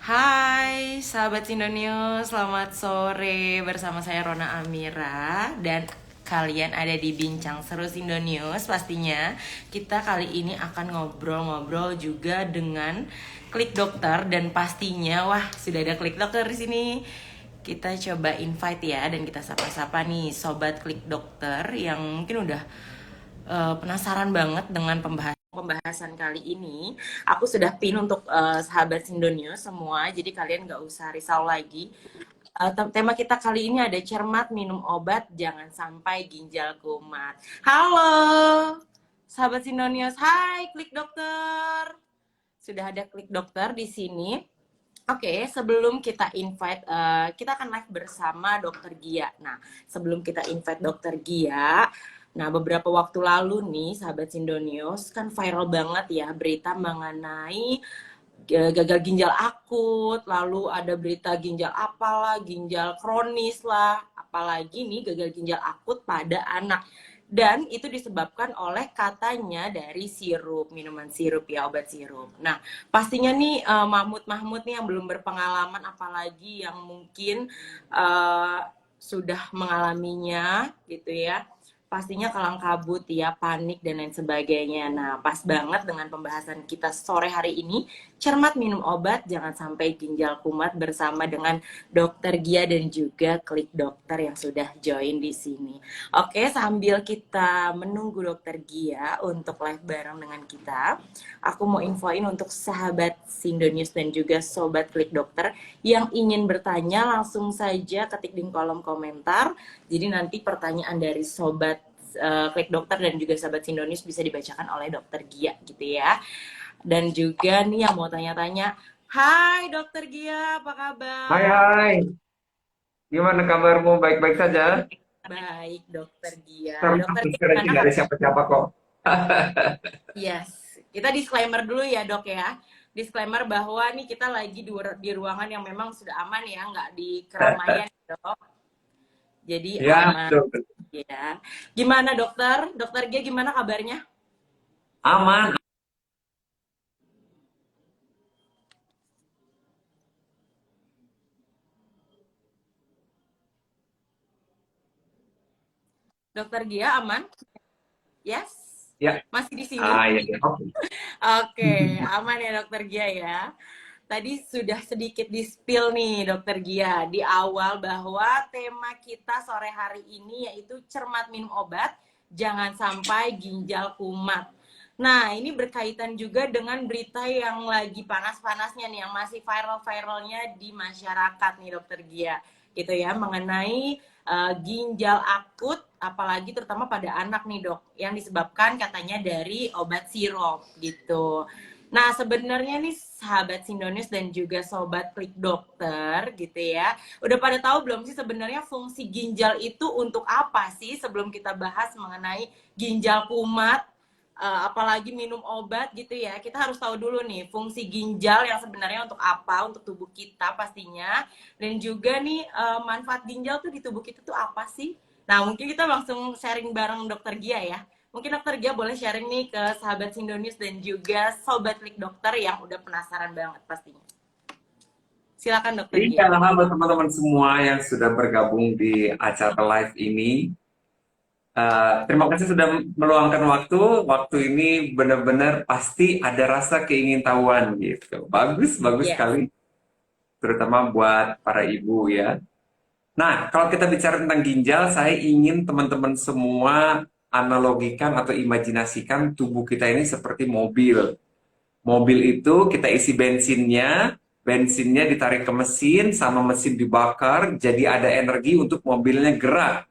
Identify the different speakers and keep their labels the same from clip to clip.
Speaker 1: Hai sahabat Indonews, selamat sore bersama saya Rona Amira dan kalian ada di Bincang Seru Indonews. Pastinya kita kali ini akan ngobrol-ngobrol juga dengan Klik Dokter dan pastinya wah sudah ada Klik Dokter di sini. Kita coba invite ya dan kita sapa-sapa nih sobat Klik Dokter yang mungkin udah penasaran banget dengan pembahasan kali ini. Aku sudah pin untuk sahabat Sindonyo semua, jadi kalian nggak usah risau lagi. Tema kita kali ini ada cermat minum obat, jangan sampai ginjal kumat. Halo, sahabat Sindonios, hai Klik Dokter. Sudah ada Klik Dokter di sini. Oke, sebelum kita invite, kita akan live bersama Dokter Gia. Nah, sebelum kita invite Dokter Gia, nah beberapa waktu lalu nih, sahabat Sindonios, kan viral banget ya berita mengenai gagal ginjal akut, lalu ada berita ginjal apalah, ginjal kronis lah, apalagi nih gagal ginjal akut pada anak. Dan itu disebabkan oleh katanya dari sirup, minuman sirup ya, obat sirup. Nah, pastinya nih Mahmud nih yang belum berpengalaman, apalagi yang mungkin sudah mengalaminya gitu ya, pastinya kalang kabut ya, panik dan lain sebagainya. Nah, pas banget dengan pembahasan kita sore hari ini, cermat minum obat, jangan sampai ginjal kumat bersama dengan Dokter Gia dan juga Klik Dokter yang sudah join di sini. Oke, sambil kita menunggu Dokter Gia untuk live bareng dengan kita, aku mau infoin untuk sahabat Sindonius dan juga sobat Klik Dokter yang ingin bertanya langsung saja ketik di kolom komentar. Jadi nanti pertanyaan dari sobat Klik Dokter dan juga sahabat Sindonius bisa dibacakan oleh Dokter Gia gitu ya. Dan juga nih yang mau tanya-tanya, hai Dokter Gia, apa
Speaker 2: Hai,
Speaker 1: kabar?
Speaker 2: hai. Gimana kabarmu? Baik-baik saja?
Speaker 1: Baik, Dokter Gia.
Speaker 2: Karena
Speaker 1: Dokter Gia
Speaker 2: sekarang
Speaker 1: gimana
Speaker 2: tidak ada
Speaker 1: kabar?
Speaker 2: siapa-siapa kok.
Speaker 1: Yes, kita disclaimer dulu ya dok ya. Disclaimer bahwa nih kita lagi di ruangan yang memang sudah aman ya, nggak di keramaian dok. Jadi
Speaker 2: Ya,
Speaker 1: aman
Speaker 2: betul.
Speaker 1: ya. Gimana dokter? Dokter Gia gimana kabarnya?
Speaker 2: Aman.
Speaker 1: Dokter Gia aman? Yes?
Speaker 2: Ya.
Speaker 1: Masih di sini?
Speaker 2: Ah, ya, ya. Oke.
Speaker 1: Oke, aman ya dokter Gia ya. Tadi sudah sedikit di-spill nih dokter Gia di awal bahwa tema kita sore hari ini yaitu cermat minum obat, jangan sampai ginjal kumat. Nah, ini berkaitan juga dengan berita yang lagi panas-panasnya nih, yang masih viral-viralnya di masyarakat nih dokter Gia. Gitu ya, mengenai ginjal akut, apalagi terutama pada anak nih dok, yang disebabkan katanya dari obat sirup gitu. Nah, sebenarnya nih sahabat Sindonius dan juga sobat Klik Dokter gitu ya. Udah pada tahu belum sih sebenarnya fungsi ginjal itu untuk apa sih sebelum kita bahas mengenai ginjal kumat, apalagi minum obat gitu ya. Kita harus tahu dulu nih fungsi ginjal yang sebenarnya untuk apa, untuk tubuh kita pastinya. Dan juga nih manfaat ginjal tuh di tubuh kita tuh apa sih? Nah, mungkin kita langsung sharing bareng Dokter Gia ya. Mungkin Dokter Gia boleh sharing nih ke sahabat Sindonius dan juga sobat Klik Dokter yang udah penasaran banget pastinya. Silakan Dokter
Speaker 2: Iya,
Speaker 1: Gia.
Speaker 2: halo teman-teman semua yang sudah bergabung di acara live ini. Terima kasih sudah meluangkan waktu. Waktu ini benar-benar pasti ada rasa keingintahuan gitu. Bagus, bagus
Speaker 1: Yes.
Speaker 2: sekali. Terutama buat para ibu ya. Nah, kalau kita bicara tentang ginjal, saya ingin teman-teman semua analogikan atau imajinasikan tubuh kita ini seperti mobil. Mobil itu kita isi bensinnya, bensinnya ditarik ke mesin, sama mesin dibakar, jadi ada energi untuk mobilnya gerak.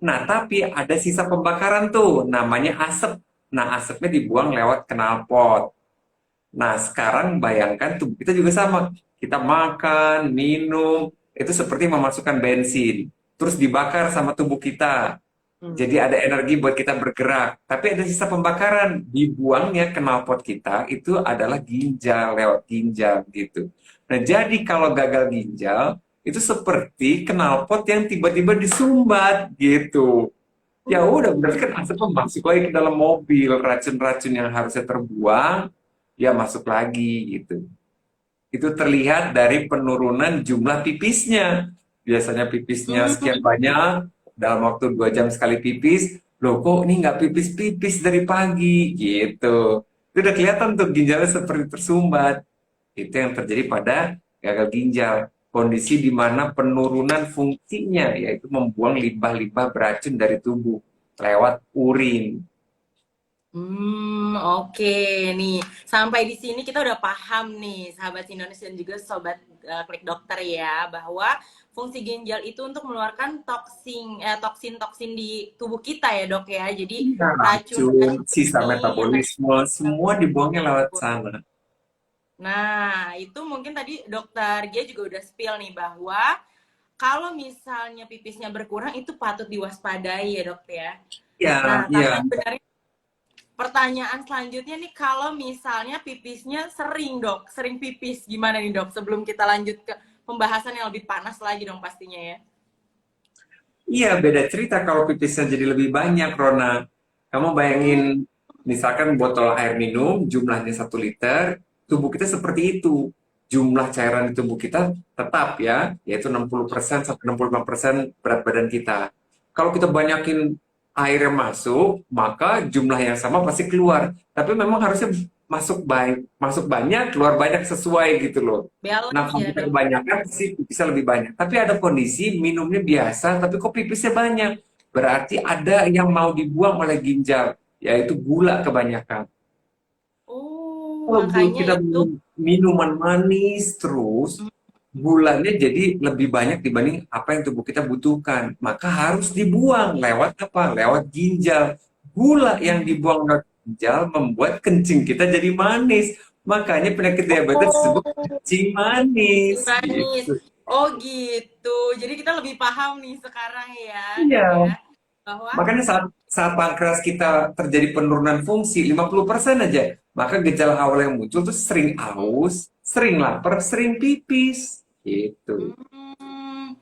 Speaker 2: Nah, tapi ada sisa pembakaran tuh, namanya asap. Nah, asapnya dibuang lewat knalpot. Nah, sekarang bayangkan tubuh kita juga sama. Kita makan, minum, itu seperti memasukkan bensin. Terus dibakar sama tubuh kita.
Speaker 1: Hmm.
Speaker 2: Jadi ada energi buat kita bergerak. Tapi ada sisa pembakaran. Dibuangnya knalpot kita itu adalah ginjal, lewat ginjal gitu. Nah, jadi kalau gagal ginjal, itu seperti knalpot yang tiba-tiba disumbat gitu. Ya udah, berarti kan asapnya masuk lagi ke dalam mobil, racun-racun yang harusnya terbuang, ya masuk lagi gitu. itu terlihat dari penurunan jumlah pipisnya. Biasanya pipisnya sekian
Speaker 1: Hmm,
Speaker 2: banyak, dalam waktu 2 jam sekali pipis, loh kok ini nggak pipis-pipis dari pagi, gitu. Itu udah kelihatan tuh ginjalnya seperti tersumbat. Itu yang terjadi pada gagal ginjal. Kondisi di mana penurunan fungsinya, yaitu membuang limbah-limbah beracun dari tubuh lewat urin.
Speaker 1: oke nih. Sampai di sini kita udah paham nih, sahabat Indonesia dan juga sobat Klik Dokter ya, bahwa fungsi ginjal itu untuk mengeluarkan toksin-toksin di tubuh kita ya, Dok ya. Jadi
Speaker 2: Nah, racun,
Speaker 1: racun-racun
Speaker 2: sisa
Speaker 1: ini yang tadi
Speaker 2: metabolisme, semua dibuangnya lewat
Speaker 1: disebut.
Speaker 2: sana.
Speaker 1: Nah, itu mungkin tadi dokter Gia juga udah spill nih bahwa kalau misalnya pipisnya berkurang itu patut diwaspadai ya, Dok ya.
Speaker 2: Iya,
Speaker 1: Nah,
Speaker 2: iya.
Speaker 1: tapi sebenarnya pertanyaan selanjutnya nih, kalau misalnya pipisnya sering, Dok, sering pipis, gimana nih, Dok? Sebelum kita lanjut ke pembahasan yang lebih panas lagi dong pastinya ya.
Speaker 2: Iya, beda cerita kalau pipisnya jadi lebih banyak, Rona. Kamu bayangin,
Speaker 1: Hmm,
Speaker 2: misalkan botol air minum, jumlahnya 1 liter, tubuh kita seperti itu. Jumlah cairan di tubuh kita tetap ya, yaitu 60% sampai 65% berat badan kita. Kalau kita banyakin air yang masuk, maka jumlah yang sama pasti keluar. Tapi memang harusnya masuk banyak, keluar banyak sesuai gitu loh. Nah,
Speaker 1: balance
Speaker 2: kalau
Speaker 1: ya,
Speaker 2: kita
Speaker 1: Dok.
Speaker 2: kebanyakan sih bisa lebih banyak. Tapi ada kondisi minumnya biasa, tapi kok pipisnya banyak. Berarti ada yang mau dibuang oleh ginjal, yaitu gula kebanyakan.
Speaker 1: Oh,
Speaker 2: Kalau
Speaker 1: makanya
Speaker 2: kita
Speaker 1: itu.
Speaker 2: minum minuman manis terus, gulanya jadi lebih banyak dibanding apa yang tubuh kita butuhkan. Maka harus dibuang lewat apa? Lewat ginjal. Gula yang dibuang lewat ginjal membuat kencing kita jadi manis. Makanya penyakit diabetes disebut
Speaker 1: Oh,
Speaker 2: kencing manis.
Speaker 1: manis.
Speaker 2: Gitu.
Speaker 1: Oh gitu. Jadi kita lebih paham nih sekarang ya, Dok
Speaker 2: Iya.
Speaker 1: ya. Bahwa
Speaker 2: Makanya saat saat pankreas kita terjadi penurunan fungsi 50% aja, maka gejala awal yang muncul tuh sering aus, sering lapar, sering pipis. Gitu.
Speaker 1: hmm,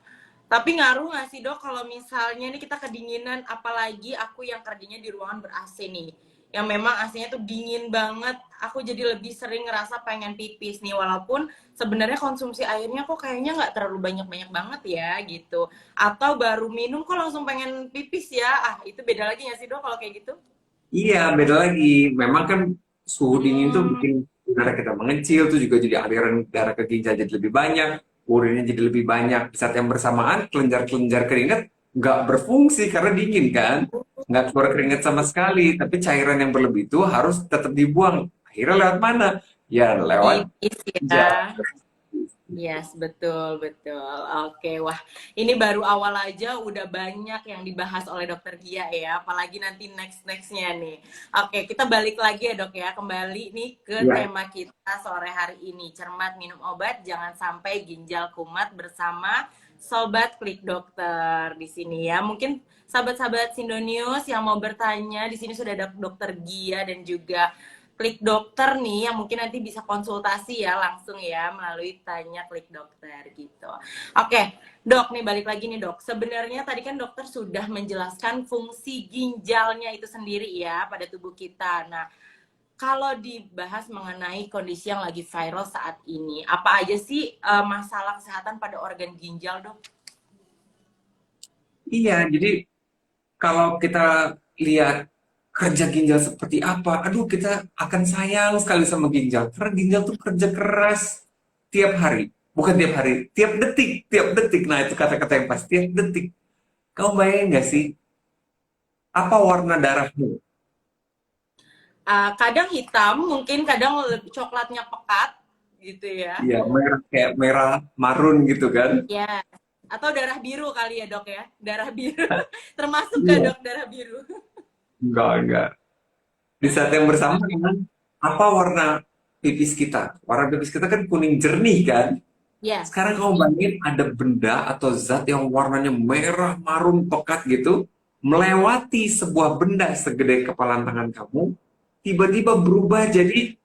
Speaker 1: tapi ngaruh nggak sih, Dok, kalau misalnya nih kita kedinginan, apalagi aku yang kerjanya di ruangan ber-AC nih, yang memang AC-nya tuh dingin banget, aku jadi lebih sering ngerasa pengen pipis nih, walaupun sebenarnya konsumsi airnya kok kayaknya nggak terlalu banyak-banyak banget ya gitu. Atau baru minum kok langsung pengen pipis ya, itu beda lagi nggak sih, Dok, kalau kayak gitu?
Speaker 2: Iya, beda lagi. Memang kan suhu dingin tuh
Speaker 1: Hmm,
Speaker 2: bikin darah kita mengecil, tuh juga jadi aliran darah ke ginjal jadi lebih banyak, urinnya jadi lebih banyak. Di saat yang bersamaan, kelenjar-kelenjar keringat nggak berfungsi karena dingin kan, nggak keluar keringat sama sekali. Tapi cairan yang berlebih itu harus tetap dibuang. Akhirnya lewat mana? Ya lewat
Speaker 1: pipis ya.
Speaker 2: ginjal.
Speaker 1: Yes, betul, betul. Oke, wah, ini baru awal aja udah banyak yang dibahas oleh Dokter Gia ya, apalagi nanti next-nextnya nih. Oke, kita balik lagi ya, Dok ya, kembali nih ke
Speaker 2: Ya,
Speaker 1: tema kita sore hari ini, cermat minum obat, jangan sampai ginjal kumat bersama Sobat Klik Dokter di sini ya. Mungkin sahabat-sahabat Sindonius yang mau bertanya, di sini sudah ada Dokter Gia dan juga Klik Dokter nih yang mungkin nanti bisa konsultasi ya langsung ya melalui tanya Klik Dokter gitu. Oke, Dok nih balik lagi nih Dok. Sebenarnya tadi kan dokter sudah menjelaskan fungsi ginjalnya itu sendiri ya pada tubuh kita. Nah, kalau dibahas mengenai kondisi yang lagi viral saat ini, apa aja sih masalah kesehatan pada organ ginjal, Dok?
Speaker 2: iya. Jadi kalau kita lihat kerja ginjal seperti apa, aduh kita akan sayang sekali sama ginjal. Karena ginjal tuh kerja keras tiap hari. Bukan tiap hari, tiap detik, tiap detik. Nah itu kata-kata yang pasti, tiap detik. Kamu bayangin nggak sih, apa warna darahmu?
Speaker 1: Kadang hitam, mungkin kadang coklatnya pekat gitu ya.
Speaker 2: Iya, merah kayak merah marun gitu kan?
Speaker 1: Ya, atau darah biru kali ya dok ya, darah biru termasuk ke
Speaker 2: Iya.
Speaker 1: dok darah biru.
Speaker 2: Enggak. Di saat yang bersamaan, apa warna pipis kita? Warna pipis kita kan kuning jernih kan?
Speaker 1: Ya,
Speaker 2: Sekarang kamu bayangin ada benda atau zat yang warnanya merah, marun, pekat gitu, melewati sebuah benda segede kepalan tangan kamu, tiba-tiba berubah jadi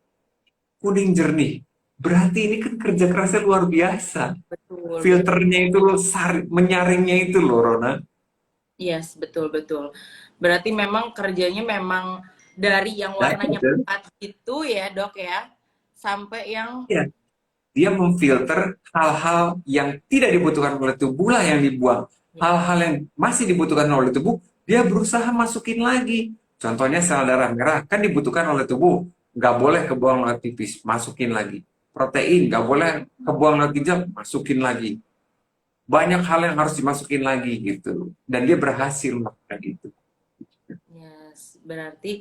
Speaker 2: kuning jernih. Berarti ini kan kerja kerasnya luar biasa.
Speaker 1: betul
Speaker 2: Filternya
Speaker 1: betul.
Speaker 2: itu loh, menyaringnya itu loh, Rona.
Speaker 1: Yes, betul betul. Berarti memang kerjanya memang dari yang
Speaker 2: Dahsyat
Speaker 1: warnanya
Speaker 2: kan?
Speaker 1: pekat itu ya dok ya, sampai yang
Speaker 2: Iya. dia memfilter hal-hal yang tidak dibutuhkan oleh tubuh lah yang dibuang. Hal-hal yang masih dibutuhkan oleh tubuh, dia berusaha masukin lagi. Contohnya sel darah merah, kan dibutuhkan oleh tubuh. Nggak boleh kebuang lewat pipis, masukin lagi. Protein, nggak boleh kebuang lewat ginjal, masukin lagi. Banyak hal yang harus dimasukin lagi gitu. Dan dia berhasil melakukan itu.
Speaker 1: Yes, berarti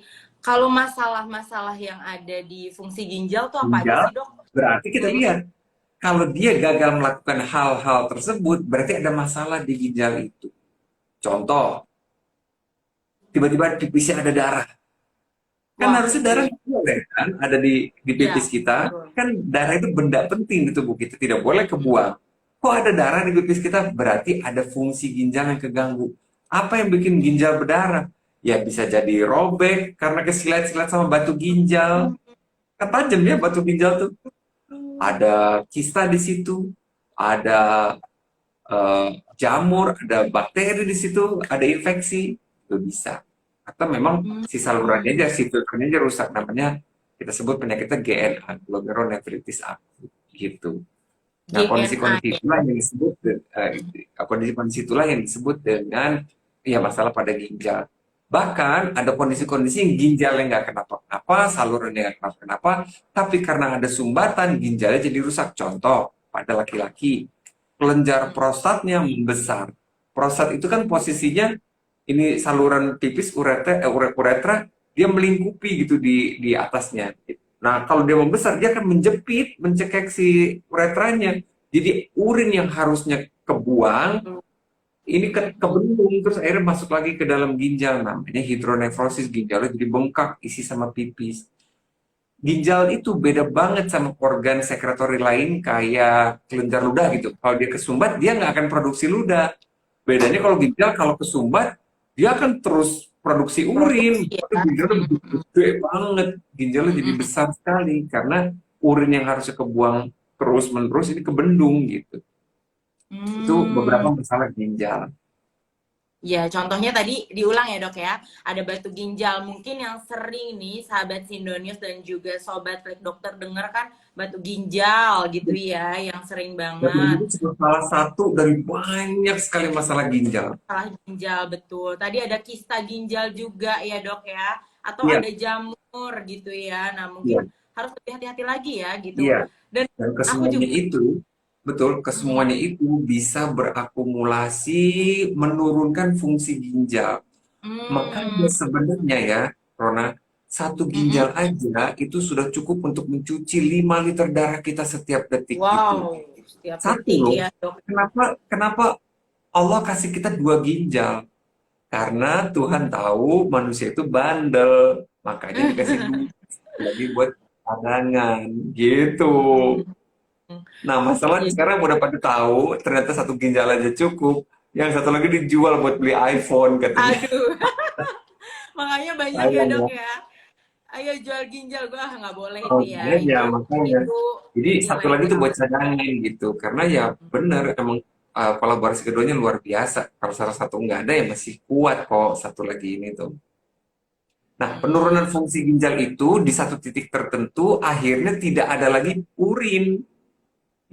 Speaker 1: kalau masalah-masalah yang ada di fungsi ginjal tuh apa aja
Speaker 2: Ginjal,
Speaker 1: sih, Dok?
Speaker 2: berarti kita
Speaker 1: Mm-mm.
Speaker 2: lihat. Kalau dia gagal melakukan hal-hal tersebut, berarti ada masalah di ginjal itu. Contoh, tiba-tiba di pipisnya ada darah. Kan
Speaker 1: Wah,
Speaker 2: harusnya
Speaker 1: iya,
Speaker 2: darah nggak boleh kan ada di
Speaker 1: iya,
Speaker 2: pipis kita.
Speaker 1: betul.
Speaker 2: Kan darah itu benda penting di tubuh kita, tidak boleh
Speaker 1: Mm.
Speaker 2: kebuang. Kok ada darah di pipis kita? Berarti ada fungsi ginjal yang keganggu. Apa yang bikin ginjal berdarah? Ya bisa jadi robek karena kesilat-silat sama batu ginjal. Kan tajam ya batu ginjal tuh. Ada kista di situ, ada jamur, ada bakteri di situ, ada infeksi, itu bisa. Atau memang si salurannya
Speaker 1: Hmm.
Speaker 2: aja, si filternya aja rusak, namanya kita sebut penyakitnya GNA, glomerulonefritis akut, gitu. Nah,
Speaker 1: GNA
Speaker 2: kondisi-kondisi
Speaker 1: ya.
Speaker 2: itulah yang disebut kondisi-kondisi itulah yang disebut dengan ya masalah pada ginjal. Bahkan ada kondisi-kondisi yang ginjalnya nggak kenapa-kenapa, salurannya nggak kenapa-kenapa, tapi karena ada sumbatan ginjalnya jadi rusak. Contoh pada laki-laki, kelenjar prostatnya membesar. Prostat itu kan posisinya ini saluran pipis uretra dia melingkupi gitu di atasnya. Nah, kalau dia membesar dia akan menjepit, mencekek si uretranya. Jadi urin yang harusnya kebuang ini kebendung terus akhirnya masuk lagi ke dalam ginjal namanya hidronefrosis, ginjalnya jadi bengkak isi sama pipis. Ginjal itu beda banget sama organ sekretori lain kayak kelenjar ludah gitu. Kalau dia kesumbat, dia nggak akan produksi ludah. Bedanya kalau ginjal, kalau kesumbat, dia akan terus produksi urin.
Speaker 1: Produksi
Speaker 2: Tapi
Speaker 1: ya.
Speaker 2: ginjalnya
Speaker 1: Mm-mm.
Speaker 2: gede banget. Ginjalnya jadi
Speaker 1: Mm-mm.
Speaker 2: besar sekali. Karena urin yang harusnya kebuang terus-menerus ini kebendung gitu. Itu beberapa
Speaker 1: Hmm.
Speaker 2: masalah ginjal.
Speaker 1: Ya, contohnya tadi diulang ya, Dok ya. Ada batu ginjal. Mungkin yang sering nih sahabat Sindonius dan juga sobat klik dokter denger kan batu ginjal gitu ya, yang sering
Speaker 2: Dan
Speaker 1: banget.
Speaker 2: itu cuma salah satu dari banyak sekali masalah ginjal.
Speaker 1: Salah ginjal betul. Tadi ada kista ginjal juga ya, Dok ya. Atau
Speaker 2: Iya,
Speaker 1: ada jamur gitu ya. Nah, mungkin
Speaker 2: iya,
Speaker 1: harus lebih hati-hati lagi ya gitu.
Speaker 2: iya.
Speaker 1: Dan
Speaker 2: Dan
Speaker 1: aku
Speaker 2: kesemuanya
Speaker 1: juga
Speaker 2: itu, betul,
Speaker 1: mm,
Speaker 2: kesemuanya itu bisa berakumulasi menurunkan fungsi ginjal. Makanya
Speaker 1: mm,
Speaker 2: sebenarnya ya, Rona, satu
Speaker 1: mm-mm.
Speaker 2: ginjal aja itu sudah cukup untuk mencuci 5 liter darah kita setiap detik itu.
Speaker 1: Wow, setiap
Speaker 2: Satu
Speaker 1: detik
Speaker 2: loh.
Speaker 1: ya, Dok.
Speaker 2: Kenapa Allah kasih kita 2 ginjal? Karena Tuhan tahu manusia itu bandel, makanya dikasih dua lagi buat cadangan gitu.
Speaker 1: Mm,
Speaker 2: Nah, masalahnya
Speaker 1: iya.
Speaker 2: sekarang udah pada tahu, ternyata satu ginjal aja cukup. Yang satu lagi dijual buat beli iPhone katanya.
Speaker 1: Aduh, makanya banyak ya,
Speaker 2: Sayang
Speaker 1: Dok
Speaker 2: ya.
Speaker 1: ya. Ayo jual ginjal gua nggak boleh
Speaker 2: Oh,
Speaker 1: itu ya.
Speaker 2: makanya, makanya.
Speaker 1: Itu
Speaker 2: Jadi satu
Speaker 1: nilai
Speaker 2: lagi tuh buat
Speaker 1: awal.
Speaker 2: cadangan gitu. Karena ya bener, emang kolaborasi keduanya luar biasa. Kalau salah satu nggak ada ya masih kuat kok satu lagi ini tuh. Nah, penurunan
Speaker 1: Hmm.
Speaker 2: fungsi ginjal itu di satu titik tertentu akhirnya tidak ada lagi urin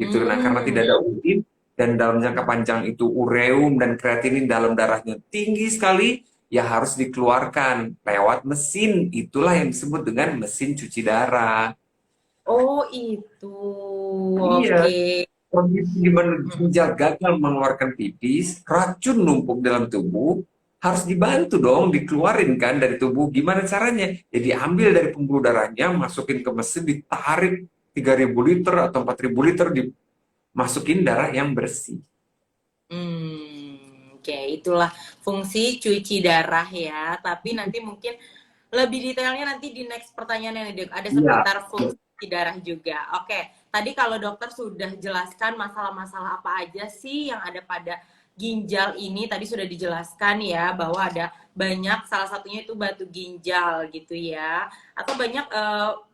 Speaker 2: gitu. Nah, karena tidak
Speaker 1: Hmm.
Speaker 2: ada urin dan dalam jangka panjang itu ureum dan kreatinin dalam darahnya tinggi sekali, ya harus dikeluarkan lewat mesin. Itulah yang disebut dengan mesin cuci darah.
Speaker 1: Oh, itu.
Speaker 2: Iya,
Speaker 1: Oke.
Speaker 2: kondisi di mana ginjal gagal mengeluarkan pipis, racun numpuk dalam tubuh, harus dibantu dong, dikeluarin kan dari tubuh. Gimana caranya? Ya diambil dari pembuluh darahnya, masukin ke mesin, ditarik 3.000 liter atau 4.000 liter, dimasukin darah yang bersih.
Speaker 1: Oke, itulah fungsi cuci darah ya. Tapi nanti mungkin lebih detailnya nanti di next pertanyaannya nih, Dok. Ada
Speaker 2: Iya,
Speaker 1: seputar fungsi darah juga. Oke, tadi kalau dokter sudah jelaskan masalah-masalah apa aja sih yang ada pada ginjal ini, tadi sudah dijelaskan ya bahwa ada banyak, salah satunya itu batu ginjal gitu ya. Atau banyak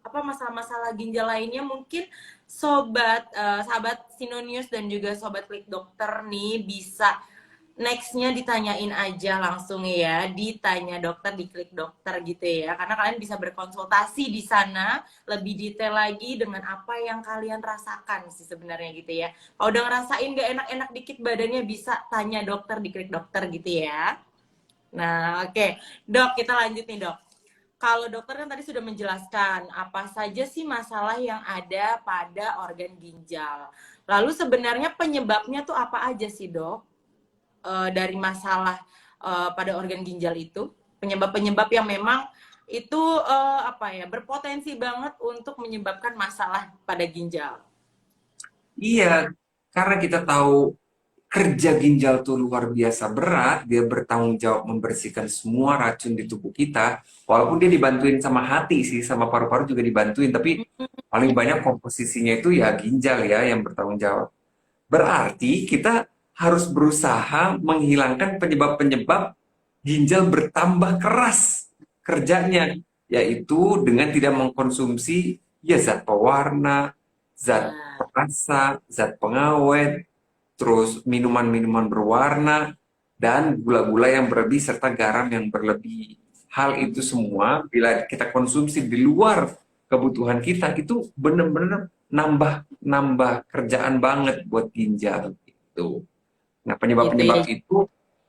Speaker 1: apa masalah-masalah ginjal lainnya mungkin sahabat Sinonius dan juga sobat klik dokter nih bisa nextnya ditanyain aja langsung ya, ditanya dokter, diklik dokter gitu ya. Karena kalian bisa berkonsultasi di sana lebih detail lagi dengan apa yang kalian rasakan sih sebenarnya gitu ya. Kalau udah ngerasain gak enak-enak dikit badannya bisa tanya dokter, diklik dokter gitu ya. Nah, oke. Dok, kita lanjut nih, Dok. Kalau dokter kan tadi sudah menjelaskan apa saja sih masalah yang ada pada organ ginjal. Lalu sebenarnya penyebabnya tuh apa aja sih, Dok? Dari masalah pada organ ginjal itu, penyebab-penyebab yang memang itu apa ya, berpotensi banget untuk menyebabkan masalah pada ginjal.
Speaker 2: Iya, karena kita tahu kerja ginjal tuh luar biasa berat, dia bertanggung jawab membersihkan semua racun di tubuh kita, walaupun dia dibantuin sama hati sih, sama paru-paru juga dibantuin, tapi paling banyak komposisinya itu ya ginjal ya yang bertanggung jawab. Berarti kita harus berusaha menghilangkan penyebab-penyebab ginjal bertambah keras kerjanya, yaitu dengan tidak mengkonsumsi ya zat pewarna, zat
Speaker 1: Nah,
Speaker 2: perasa, zat pengawet, terus minuman-minuman berwarna, dan gula-gula yang berlebih serta garam yang berlebih. Hal itu semua bila kita konsumsi di luar kebutuhan kita itu benar-benar nambah kerjaan banget buat ginjal itu. Nah,
Speaker 1: gitu ya.
Speaker 2: penyebab-penyebab itu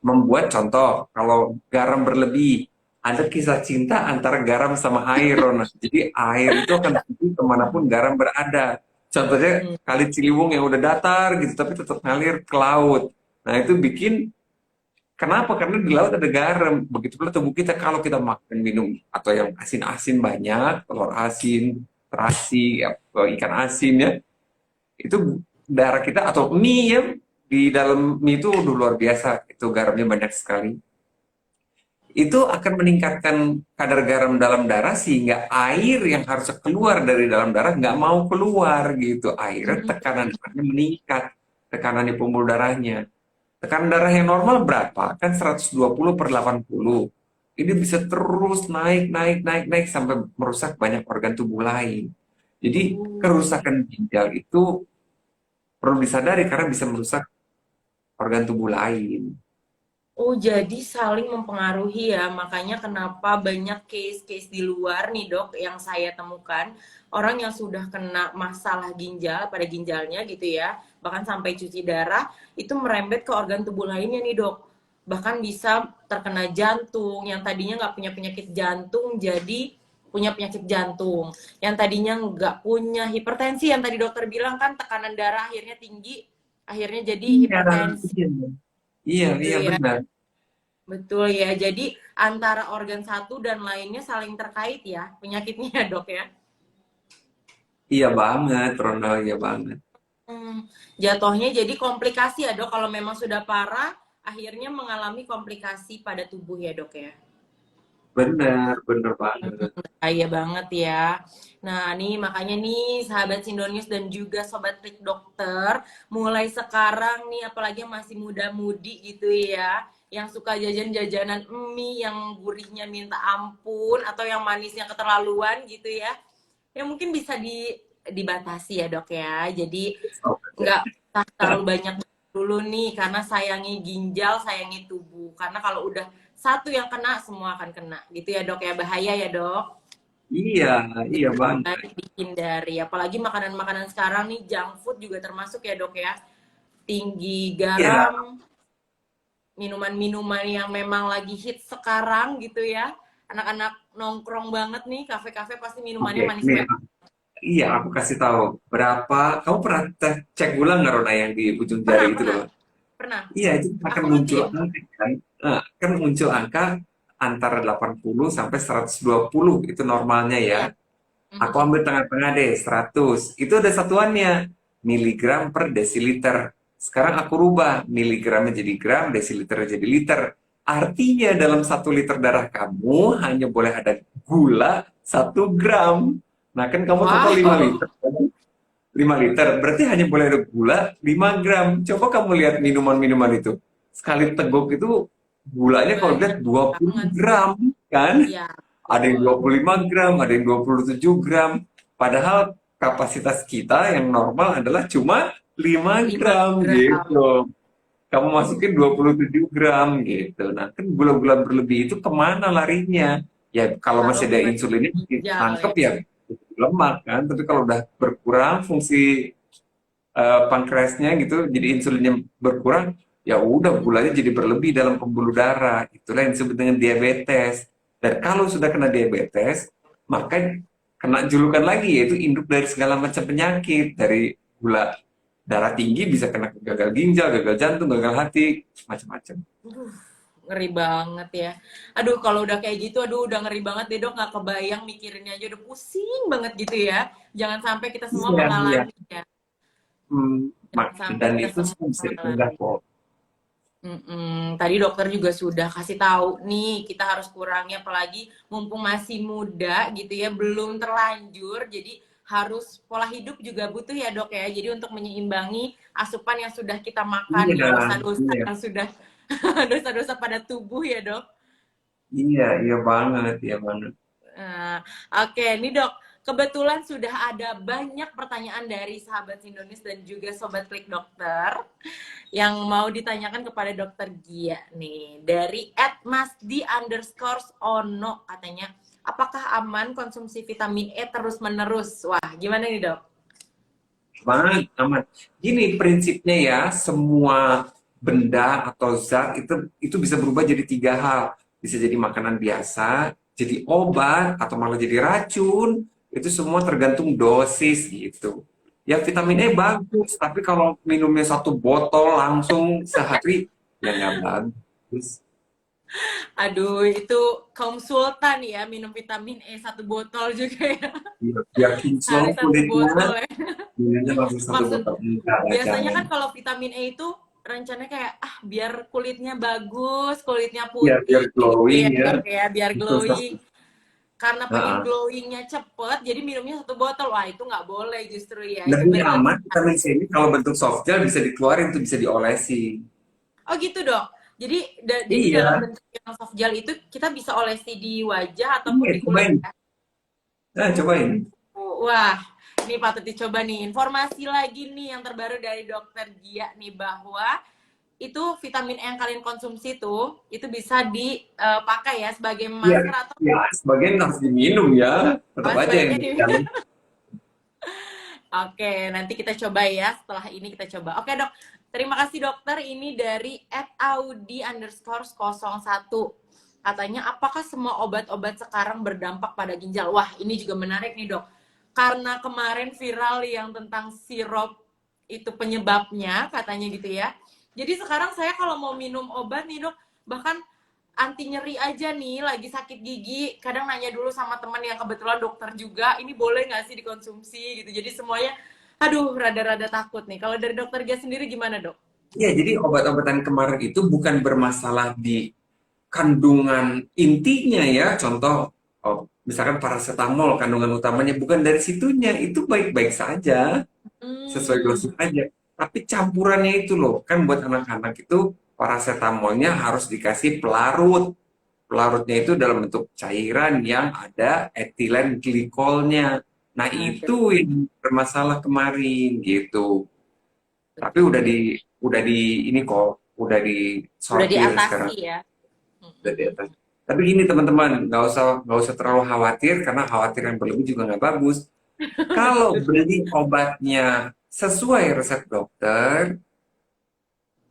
Speaker 2: membuat contoh kalau garam berlebih, ada kisah cinta antara garam sama air, Rona. Jadi air itu akan pergi kemanapun garam berada. Contohnya
Speaker 1: Hmm.
Speaker 2: Kali Ciliwung yang udah datar gitu, tapi tetap ngalir ke laut. Nah, itu bikin kenapa? Karena di laut ada garam. Begitu pula tubuh kita kalau kita makan minum atau yang asin-asin banyak, telur asin, terasi, ikan asin ya, itu darah kita atau mie ya, di dalam mie itu udah luar biasa, itu garamnya banyak sekali. Itu akan meningkatkan kadar garam dalam darah sehingga air yang harusnya keluar dari dalam darah nggak mau keluar gitu. Akhirnya tekanan darahnya meningkat, tekanan di pembuluh darahnya. Tekanan darah yang normal berapa? Kan 120/80. Ini bisa terus naik, naik, naik, naik sampai merusak banyak organ tubuh lain. Jadi kerusakan ginjal itu perlu disadari karena bisa merusak organ tubuh lain.
Speaker 1: Oh, jadi saling mempengaruhi ya. Makanya kenapa banyak case-case di luar nih, Dok, yang saya temukan, orang yang sudah kena masalah ginjal pada ginjalnya gitu ya, bahkan sampai cuci darah, itu merembet ke organ tubuh lainnya nih, Dok. Bahkan bisa terkena jantung, yang tadinya nggak punya penyakit jantung jadi punya penyakit jantung. Yang tadinya nggak punya hipertensi, yang tadi dokter bilang kan tekanan darah akhirnya tinggi, akhirnya jadi
Speaker 2: Iya,
Speaker 1: hipertensi
Speaker 2: iya, iya,
Speaker 1: gitu
Speaker 2: iya
Speaker 1: ya.
Speaker 2: benar.
Speaker 1: Betul ya. Jadi antara organ satu dan lainnya saling terkait ya penyakitnya ya, Dok ya.
Speaker 2: Iya banget, Ronald, iya banget.
Speaker 1: Jatuhnya jadi komplikasi ya, Dok. Kalau memang sudah parah, akhirnya mengalami komplikasi pada tubuh ya, Dok ya.
Speaker 2: Benar, benar banget.
Speaker 1: Iya banget ya. Nah, nih makanya nih sahabat Sindonius dan juga sobat Trik Dokter, mulai sekarang nih apalagi yang masih muda-mudi gitu ya, yang suka jajan-jajanan mie yang gurihnya minta ampun atau yang manisnya keterlaluan gitu ya. Ya mungkin bisa dibatasi ya, Dok ya. Jadi nggak usah terlalu banyak dulu nih karena sayangi ginjal, sayangi tubuh. Karena kalau udah satu yang kena, semua akan kena. Gitu ya, Dok ya. Bahaya ya, Dok.
Speaker 2: Iya, iya banget.
Speaker 1: Baik dihindari. Apalagi makanan-makanan sekarang nih, junk food juga termasuk ya, Dok ya. Tinggi
Speaker 2: Iya,
Speaker 1: garam, minuman-minuman yang memang lagi hit sekarang gitu ya. Anak-anak nongkrong banget nih, kafe-kafe pasti minumannya
Speaker 2: oke. Nih,
Speaker 1: manis-manis.
Speaker 2: iya aku kasih tahu. Kamu pernah cek gula nggak, Rona, yang di ujung jari
Speaker 1: Pernah,
Speaker 2: itu
Speaker 1: pernah,
Speaker 2: loh?
Speaker 1: pernah.
Speaker 2: Iya, itu akan
Speaker 1: Aku
Speaker 2: muncul
Speaker 1: rutin.
Speaker 2: angka kan. Kan muncul angka antara 80 sampai 120 itu normalnya ya.
Speaker 1: Iya.
Speaker 2: Aku ambil tengah-tengah deh, 100. Itu ada satuannya, miligram per desiliter. Sekarang aku rubah, miligramnya jadi gram, desiliternya jadi liter. Artinya dalam 1 liter darah kamu hanya boleh ada gula 1 gram. Nah kan kamu total 5
Speaker 1: Wow.
Speaker 2: liter. 5 liter, berarti hanya boleh ada gula 5 gram. Coba kamu lihat minuman-minuman itu. Sekali teguk itu gulanya kalau
Speaker 1: Banyak
Speaker 2: lihat 20
Speaker 1: banget.
Speaker 2: gram, kan?
Speaker 1: Ya,
Speaker 2: Ada yang
Speaker 1: betul.
Speaker 2: 25 gram, ada yang 27 gram. Padahal kapasitas kita yang normal adalah cuma 5
Speaker 1: 5
Speaker 2: gram
Speaker 1: gram.
Speaker 2: gitu. kamu masukin 27 gram gitu. Nah, kan gula-gula berlebih itu kemana larinya? Ya, kalau
Speaker 1: Kalau
Speaker 2: masih ada
Speaker 1: ke
Speaker 2: insulinnya,
Speaker 1: ginjal
Speaker 2: nangkep
Speaker 1: ya.
Speaker 2: ya lemak kan. Tapi kalau udah berkurang fungsi pankreasnya gitu, jadi insulinnya berkurang, ya udah gulanya jadi berlebih dalam pembuluh darah. Itulah yang disebut dengan diabetes. Dan kalau sudah kena diabetes, maka kena julukan lagi yaitu induk dari segala macam penyakit, dari gula darah tinggi bisa kena gagal ginjal, gagal jantung, gagal hati, macam-macam.
Speaker 1: Aduh, ngeri banget ya. Aduh, kalau udah kayak gitu, aduh udah ngeri banget deh dok. Nggak kebayang mikirinnya aja udah pusing banget gitu ya. Jangan sampai kita semua
Speaker 2: Iya, iya.
Speaker 1: mengalami ya. Jangan sampai
Speaker 2: Dan
Speaker 1: kita
Speaker 2: itu
Speaker 1: semua
Speaker 2: semua bisa dicegah
Speaker 1: mengalami.
Speaker 2: kok.
Speaker 1: Tadi dokter juga sudah kasih tahu nih kita harus kurangi apalagi mumpung masih muda gitu ya belum terlanjur jadi harus pola hidup juga butuh ya dok ya jadi untuk menyeimbangi asupan yang sudah kita makan nih
Speaker 2: Iya,
Speaker 1: dosa-dosa
Speaker 2: iya,
Speaker 1: yang sudah dosa-dosa pada tubuh ya dok.
Speaker 2: iya, iya banget, iya banget.
Speaker 1: Nah, oke, nih dok, kebetulan sudah ada banyak pertanyaan dari sahabat Sindonis dan juga sobat klik dokter yang mau ditanyakan kepada dokter Gia nih dari @masdi_ono katanya, apakah aman konsumsi vitamin E terus menerus? Wah, gimana nih dok?
Speaker 2: Aman, aman. Gini prinsipnya ya, semua benda atau zat itu bisa berubah jadi tiga hal. Bisa jadi makanan biasa, jadi obat, atau malah jadi racun. Itu semua tergantung dosis gitu. Ya vitamin E bagus, tapi kalau minumnya satu botol langsung sehari, ya nggak bagus.
Speaker 1: Aduh, itu kaum sultan ya minum vitamin E satu botol juga ya.
Speaker 2: Biar kinclong
Speaker 1: Sehari satu
Speaker 2: kulitnya,
Speaker 1: botol ya.
Speaker 2: minumnya langsung satu
Speaker 1: Maksud
Speaker 2: botol. Enggak lah,
Speaker 1: biasanya
Speaker 2: jangan.
Speaker 1: kan kalau vitamin E itu rencananya kayak biar kulitnya bagus, kulitnya
Speaker 2: Ya, biar
Speaker 1: putih gitu
Speaker 2: glowing
Speaker 1: ya
Speaker 2: ya.
Speaker 1: dok ya, biar
Speaker 2: Itu
Speaker 1: glowing. Karena pengen
Speaker 2: Heeh.
Speaker 1: glowingnya cepet, jadi minumnya satu botol. Wah itu nggak boleh justru ya, itu
Speaker 2: Lebih aman
Speaker 1: berlebihan.
Speaker 2: vitamin C ini kalau bentuk soft gel bisa dikeluarin tuh bisa diolesi.
Speaker 1: Oh gitu dok. Jadi jadi dalam
Speaker 2: Iya,
Speaker 1: bentuk yang soft gel itu kita bisa olesi di wajah ataupun
Speaker 2: iya
Speaker 1: di kulit
Speaker 2: cobain.
Speaker 1: ya.
Speaker 2: Nah, cobain.
Speaker 1: Wah, ini patut dicoba nih. Informasi lagi nih yang terbaru dari dokter Gia nih bahwa itu vitamin E yang kalian konsumsi tuh itu bisa dipakai ya sebagai
Speaker 2: Iya,
Speaker 1: masker atau
Speaker 2: ya sebagian harus diminum ya. Tetap aja yang
Speaker 1: sebaiknya
Speaker 2: di
Speaker 1: di.
Speaker 2: dalam.
Speaker 1: Oke, nanti kita coba ya. Setelah ini kita coba. Oke dok, terima kasih dokter. Ini dari @audi_01. Katanya, apakah semua obat-obat sekarang berdampak pada ginjal? Wah, ini juga menarik nih dok. Karena kemarin viral yang tentang sirup itu penyebabnya, katanya gitu ya. Jadi sekarang saya kalau mau minum obat nih dok, bahkan anti nyeri aja nih lagi sakit gigi kadang nanya dulu sama teman yang kebetulan dokter juga ini boleh nggak sih dikonsumsi gitu jadi semuanya aduh rada-rada takut nih kalau dari dokter Gia sendiri gimana dok?
Speaker 2: Iya, jadi obat-obatan kemarin itu bukan bermasalah di kandungan intinya ya. Contoh, misalkan paracetamol kandungan utamanya bukan dari situnya. Itu baik-baik saja. Sesuai
Speaker 1: Hmm,
Speaker 2: dosis aja. Tapi campurannya itu loh, kan buat anak-anak itu paracetamolnya harus dikasih pelarut. Pelarutnya itu dalam bentuk cairan yang ada etilen glikolnya. Nah,
Speaker 1: ada
Speaker 2: itu yang bermasalah kemarin gitu. Tapi
Speaker 1: betul
Speaker 2: udah di ini kok, udah
Speaker 1: udah
Speaker 2: disortir
Speaker 1: diatasi
Speaker 2: sekarang,
Speaker 1: ya.
Speaker 2: udah di atas. Tapi gini teman-teman, nggak usah terlalu khawatir karena khawatir yang berlebih juga nggak bagus. Kalau beli obatnya sesuai resep dokter,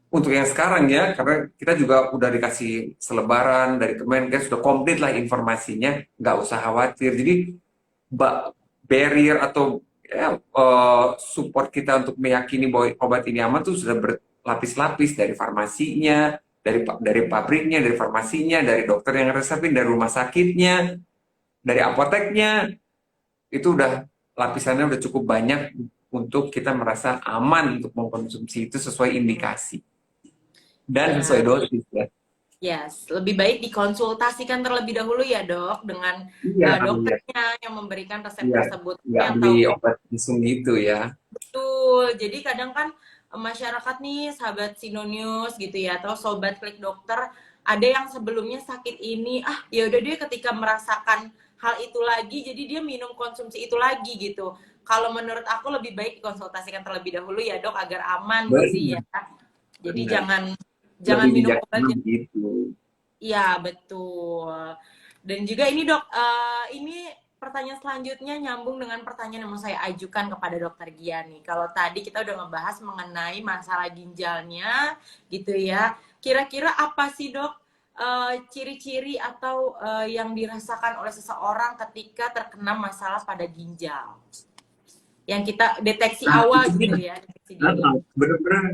Speaker 2: untuk yang sekarang ya, karena kita juga udah dikasih selebaran dari Kemenkes, sudah komplit lah informasinya, nggak usah khawatir. Jadi, barrier atau ya, support kita untuk meyakini bahwa obat ini aman tuh sudah berlapis-lapis dari farmasinya, dari pabriknya, dari farmasinya, dari dokter yang resepin, dari rumah sakitnya, dari apoteknya, itu udah lapisannya udah cukup banyak untuk kita merasa aman untuk mengkonsumsi itu sesuai indikasi dan sesuai
Speaker 1: Ya,
Speaker 2: dosis ya.
Speaker 1: yes, lebih baik dikonsultasikan terlebih dahulu ya dok dengan
Speaker 2: Iya, iya,
Speaker 1: dokternya yang memberikan resep
Speaker 2: iya.
Speaker 1: tersebut
Speaker 2: Nggak
Speaker 1: yang
Speaker 2: beli
Speaker 1: tahu.
Speaker 2: obat langsung gitu ya.
Speaker 1: Betul. Jadi kadang kan masyarakat nih sahabat Sinonius gitu ya atau sobat klik dokter ada yang sebelumnya sakit ini ya udah deh ketika merasakan hal itu lagi jadi dia minum konsumsi itu lagi gitu. Kalau menurut aku lebih baik dikonsultasikan terlebih dahulu ya dok agar aman sih
Speaker 2: Benar,
Speaker 1: ya. Jadi
Speaker 2: benar.
Speaker 1: jangan
Speaker 2: Lebih
Speaker 1: jangan minum obat
Speaker 2: bijaksana
Speaker 1: yang
Speaker 2: begitu.
Speaker 1: iya, betul. Dan juga ini dok, ini pertanyaan selanjutnya nyambung dengan pertanyaan yang mau saya ajukan kepada dokter Gia nih. Kalau tadi kita udah ngebahas mengenai masalah ginjalnya gitu ya. Kira-kira apa sih dok ciri-ciri atau yang dirasakan oleh seseorang ketika terkena masalah pada ginjal? Yang kita deteksi
Speaker 2: Nah,
Speaker 1: awal
Speaker 2: itu dia.
Speaker 1: gitu ya, deteksi dini.
Speaker 2: Benar-benar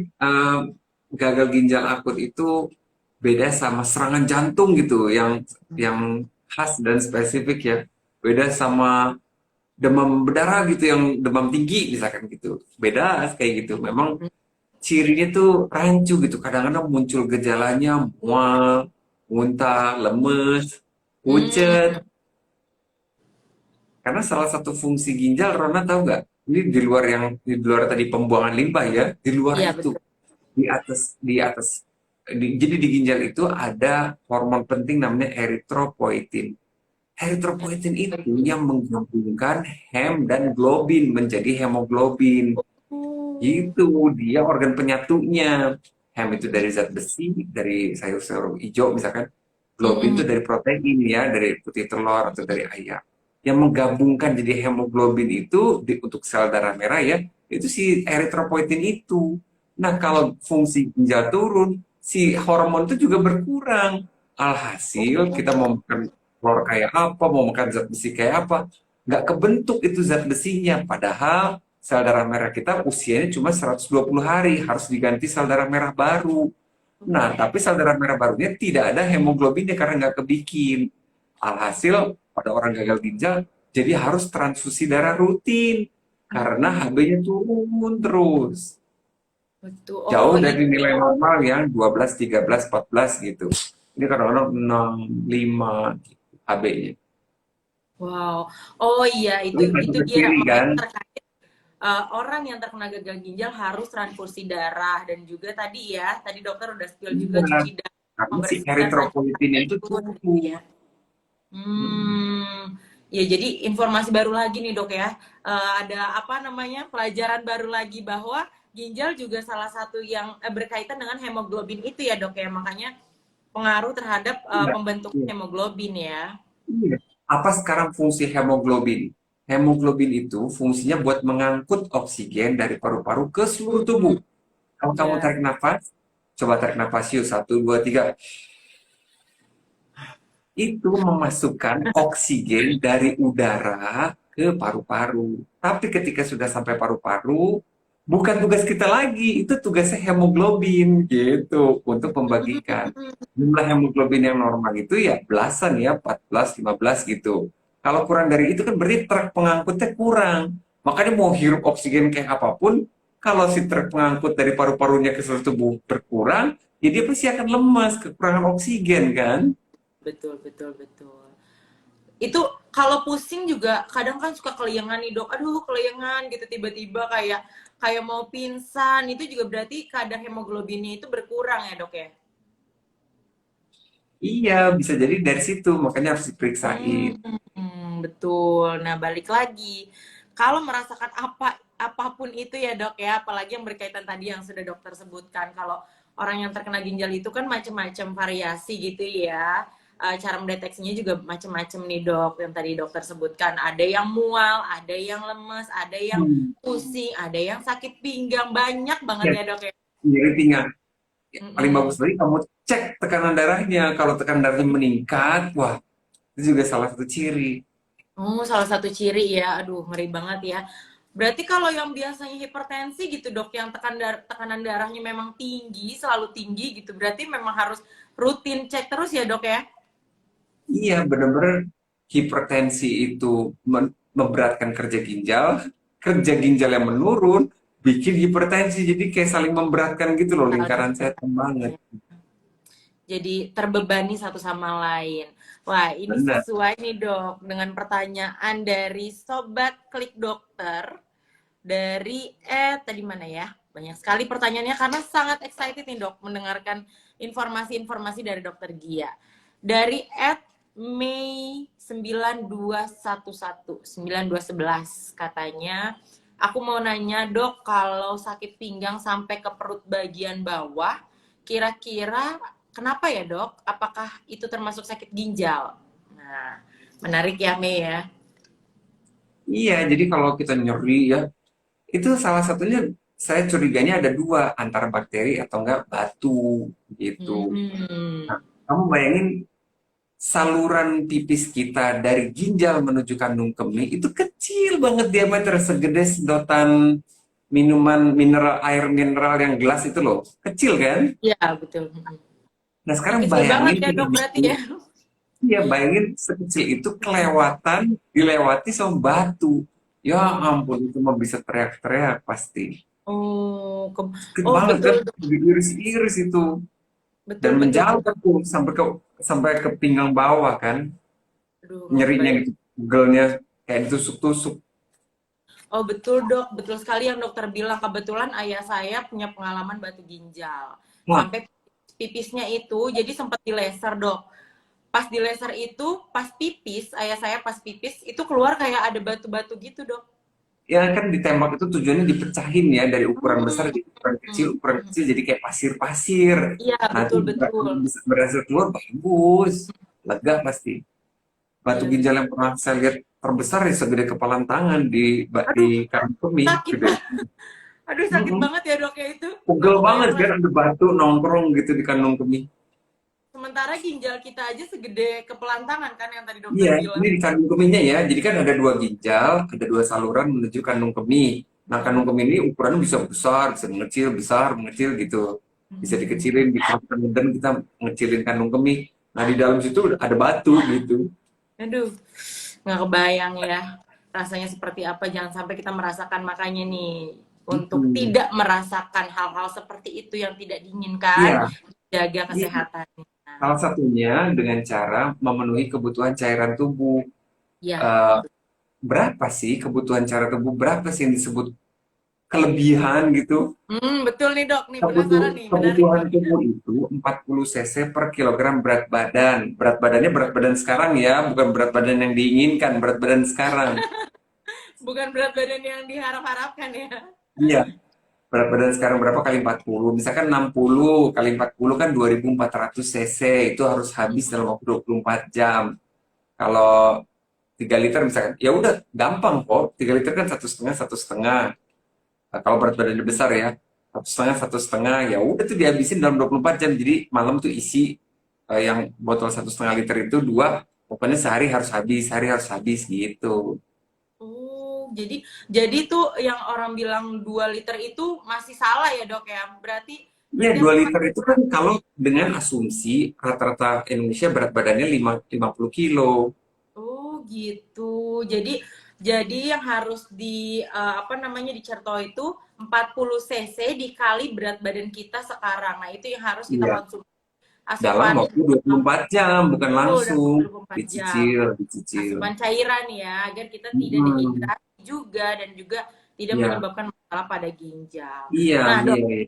Speaker 2: gagal ginjal akut itu beda sama serangan jantung gitu, yang khas dan spesifik ya. Beda sama demam berdarah gitu, yang demam tinggi misalkan gitu. Beda kayak gitu. Memang cirinya tuh rancu gitu. Kadang-kadang muncul gejalanya mual, muntah, lemes, pucet.
Speaker 1: Hmm,
Speaker 2: Karena salah satu fungsi ginjal, Rona tahu nggak? Ini di luar tadi pembuangan limbah ya, di luar
Speaker 1: iya
Speaker 2: itu,
Speaker 1: betul.
Speaker 2: jadi di ginjal itu ada hormon penting namanya eritropoietin. Eritropoietin itu yang menggabungkan hem dan globin menjadi hemoglobin.
Speaker 1: Oh.
Speaker 2: Gitu, dia organ penyatunya. Hem itu dari zat besi, dari sayur-sayur hijau misalkan. Globin itu
Speaker 1: Mm-mm.
Speaker 2: dari protein ya, dari putih telur atau dari ayam. Yang menggabungkan jadi hemoglobin itu untuk sel darah merah ya, itu si eritropoietin itu. Nah, kalau fungsi ginjal turun, si hormon itu juga berkurang. Alhasil kita mau makan telur kayak apa, mau makan zat besi kayak apa, nggak kebentuk itu zat besinya. Padahal sel darah merah kita usianya cuma 120 hari, harus diganti sel darah merah baru. Nah,
Speaker 1: Oke.
Speaker 2: tapi sel darah merah barunya tidak ada hemoglobinnya karena nggak kebikin. Alhasil, pada orang gagal ginjal, jadi harus transfusi darah rutin. Karena
Speaker 1: Hmm,
Speaker 2: HB-nya turun terus.
Speaker 1: betul. Oh
Speaker 2: Jauh
Speaker 1: iya.
Speaker 2: dari nilai normal yang 12, 13, 14 gitu. Ini kadang-kadang 6, 5 gitu, HB-nya.
Speaker 1: Wow. Oh iya, itu
Speaker 2: Ini satu
Speaker 1: itu
Speaker 2: ke
Speaker 1: dia
Speaker 2: kiri
Speaker 1: makanya
Speaker 2: kan?
Speaker 1: terkait orang yang terkena gagal ginjal harus transfusi darah dan juga tadi ya, tadi dokter udah spill juga
Speaker 2: Iya.
Speaker 1: cuci darah,
Speaker 2: Karena si
Speaker 1: membersihkan
Speaker 2: eritropoietinnya
Speaker 1: saja
Speaker 2: itu
Speaker 1: itu gitu
Speaker 2: turun.
Speaker 1: ya. Ya jadi informasi baru lagi nih dok ya. Ada apa namanya pelajaran baru lagi bahwa ginjal juga salah satu yang berkaitan dengan hemoglobin itu ya dok ya. Makanya pengaruh terhadap
Speaker 2: Iya.
Speaker 1: pembentukan
Speaker 2: Iya.
Speaker 1: hemoglobin ya.
Speaker 2: Iya. Apa sekarang fungsi hemoglobin? Hemoglobin itu fungsinya buat mengangkut oksigen dari paru-paru ke seluruh tubuh.
Speaker 1: Hmm,
Speaker 2: Kalau kamu
Speaker 1: ya.
Speaker 2: tarik nafas, coba tarik nafas yuk, satu, dua, tiga. Itu memasukkan oksigen dari udara ke paru-paru. Tapi ketika sudah sampai paru-paru, bukan tugas kita lagi, itu tugasnya hemoglobin gitu untuk membagikan.
Speaker 1: Hmm,
Speaker 2: Jumlah hemoglobin yang normal itu ya belasan ya, 14, 15 gitu. Kalau kurang dari itu kan berarti truk pengangkutnya kurang. Makanya mau hirup oksigen kayak apapun, kalau si truk pengangkut dari paru-parunya ke seluruh tubuh berkurang, ya dia pasti akan lemas, kekurangan oksigen kan?
Speaker 1: betul betul betul. Itu kalau pusing juga kadang kan suka kelayangan nih dok, aduh kelayangan gitu tiba-tiba kayak kayak mau pingsan, itu juga berarti kadar hemoglobinnya itu berkurang ya dok ya.
Speaker 2: Iya, bisa jadi dari situ, makanya harus diperiksain.
Speaker 1: Betul. Nah, balik lagi. Kalau merasakan apapun itu ya, Dok ya, apalagi yang berkaitan tadi yang sudah dokter sebutkan, kalau orang yang terkena ginjal itu kan macam-macam variasi gitu ya. Cara mendeteksinya juga macam-macam nih, Dok, yang tadi dokter sebutkan. Ada yang mual, ada yang lemes, ada yang
Speaker 2: Hmm.
Speaker 1: pusing, ada yang sakit pinggang, banyak banget
Speaker 2: Ya,
Speaker 1: ya, Dok ya.
Speaker 2: nyeri pinggang. Paling
Speaker 1: Mm-mm.
Speaker 2: bagus lagi kamu cek tekanan darahnya. Kalau tekanan darahnya meningkat, wah, itu juga salah satu ciri.
Speaker 1: Oh, salah satu ciri ya. Aduh, ngeri banget ya. Berarti kalau yang biasanya hipertensi gitu, Dok, yang tekanan darahnya memang tinggi, selalu tinggi gitu. Berarti memang harus rutin cek terus ya, Dok ya?
Speaker 2: Iya, benar-benar hipertensi itu memberatkan kerja ginjal yang menurun, bikin hipertensi. Jadi kayak saling memberatkan gitu loh,
Speaker 1: Saling
Speaker 2: lingkaran setan banget.
Speaker 1: memberatkan. Jadi terbebani satu sama lain. Wah, ini
Speaker 2: Benar.
Speaker 1: sesuai nih, Dok, dengan pertanyaan dari Sobat Klik Dokter. Dari tadi mana ya? Banyak sekali pertanyaannya karena sangat excited nih dok mendengarkan informasi-informasi dari dokter Gia. Dari Mei 9211 9211 katanya Aku mau nanya dok, kalau sakit pinggang sampai ke perut bagian bawah, kira-kira kenapa ya dok? Apakah itu termasuk sakit ginjal? Nah, menarik ya Mei ya.
Speaker 2: Iya, jadi kalau kita nyeri ya, itu salah satunya saya curiganya ada dua, antara bakteri atau enggak batu gitu.
Speaker 1: Hmm.
Speaker 2: Nah, kamu bayangin saluran pipis kita dari ginjal menuju kandung kemih itu kecil banget diameter segede sedotan minuman mineral air mineral yang gelas itu loh. Kecil kan?
Speaker 1: Iya betul.
Speaker 2: Nah, sekarang
Speaker 1: Kecil banget
Speaker 2: bayangin
Speaker 1: ya dok berarti ya.
Speaker 2: ya bayangin sekecil itu kelewatan dilewati sama batu. Ya ampun itu mah bisa teriak-teriak pasti.
Speaker 1: Oh,
Speaker 2: Sakit
Speaker 1: oh
Speaker 2: banget kan?
Speaker 1: betul dok.
Speaker 2: Diiris-iris itu dan
Speaker 1: Betul betul
Speaker 2: menjauh
Speaker 1: betul.
Speaker 2: tuh sampai ke pinggang bawah kan.
Speaker 1: Aduh, nggak
Speaker 2: Nyerinya
Speaker 1: kebayang.
Speaker 2: gitu, pegelnya kayak ditusuk-tusuk.
Speaker 1: Oh betul dok, betul sekali yang dokter bilang. Kebetulan ayah saya punya pengalaman batu ginjal.
Speaker 2: Wah,
Speaker 1: Sampai pipisnya itu jadi sempat dilaser dok. Pas dilaser itu, pas pipis, ayah saya pas pipis itu keluar kayak ada batu-batu gitu dok.
Speaker 2: ya kan ditembak itu tujuannya dipecahin ya dari ukuran besar
Speaker 1: Hmm.
Speaker 2: jadi ukuran kecil jadi kayak pasir-pasir.
Speaker 1: Iya
Speaker 2: Nanti
Speaker 1: betul betul.
Speaker 2: bisa berhasil keluar bagus, lega pasti. Batu
Speaker 1: Iya
Speaker 2: ginjal
Speaker 1: betul.
Speaker 2: yang pernah saya lihat terbesar ya segede kepalan tangan di
Speaker 1: Aduh
Speaker 2: kantong kemih,
Speaker 1: sakit
Speaker 2: gede.
Speaker 1: banget. Aduh sakit
Speaker 2: Mm-mm.
Speaker 1: banget ya dok ya itu. Nggak
Speaker 2: Pegel banget
Speaker 1: kebayang
Speaker 2: kan
Speaker 1: lagi.
Speaker 2: ada batu nongkrong gitu di kantong kemih.
Speaker 1: Sementara ginjal kita aja segede kepelantangan kan yang tadi dokter
Speaker 2: Iya, ini
Speaker 1: bilang.
Speaker 2: di kandung kemihnya ya. Jadi kan ada dua ginjal, ada dua saluran menuju kandung kemih. Nah, kandung kemih ini ukurannya bisa besar, bisa mengecil, besar, mengecil gitu. Bisa dikecilin, di dan kita ngecilin kandung kemih. Nah, di dalam situ ada batu gitu.
Speaker 1: Aduh, nggak kebayang ya rasanya seperti apa. Jangan sampai kita merasakan makanya nih untuk
Speaker 2: Mm-mm.
Speaker 1: tidak merasakan hal-hal seperti itu yang tidak diinginkan,
Speaker 2: Iya,
Speaker 1: jaga
Speaker 2: iya.
Speaker 1: kesehatannya.
Speaker 2: Salah satunya dengan cara memenuhi kebutuhan cairan tubuh.
Speaker 1: Ya,
Speaker 2: Eh, berapa sih kebutuhan cairan tubuh? Berapa sih yang disebut kelebihan gitu?
Speaker 1: betul nih dok, nih penasaran nih, menarik
Speaker 2: Kebutuhan
Speaker 1: nih.
Speaker 2: tubuh itu 40 cc per kilogram berat badan. Berat badannya berat badan sekarang ya, bukan berat badan yang diinginkan, berat badan sekarang.
Speaker 1: Bukan berat badan yang diharap-harapkan ya.
Speaker 2: Iya, berat badan sekarang berapa kali 40? Misalkan 60 kali 40 kan 2400 cc, itu harus habis dalam waktu 24 jam. Kalau 3 liter misalkan, ya udah gampang kok. 3 liter kan satu setengah, satu setengah. Nah, kalau berat badannya besar ya, satu setengah, ya udah tuh dihabisin dalam 24 jam. Jadi malam tuh isi yang botol 1,5 liter itu dua, pokoknya sehari harus habis gitu.
Speaker 1: Oh, jadi tuh yang orang bilang 2 liter itu masih salah ya dok ya. Berarti
Speaker 2: Iya,
Speaker 1: berarti
Speaker 2: 2
Speaker 1: aku
Speaker 2: liter
Speaker 1: harus
Speaker 2: itu kan kalau dengan asumsi rata-rata Indonesia berat badannya 50 kilo.
Speaker 1: oh gitu. Jadi yang harus di apa namanya dicerto itu 40 cc dikali berat badan kita sekarang. Nah, itu yang harus kita
Speaker 2: Iya,
Speaker 1: konsumsi
Speaker 2: dalam
Speaker 1: asupan
Speaker 2: waktu 24 jam, bukan
Speaker 1: dalam
Speaker 2: langsung.
Speaker 1: 24 jam.
Speaker 2: Dicicil, dicicil.
Speaker 1: Asupan cairan ya, agar kita tidak
Speaker 2: Hmm,
Speaker 1: dehidrasi juga dan juga tidak
Speaker 2: iya,
Speaker 1: menyebabkan masalah pada ginjal.
Speaker 2: iya,
Speaker 1: Nah,
Speaker 2: iya,
Speaker 1: Dok,
Speaker 2: iya.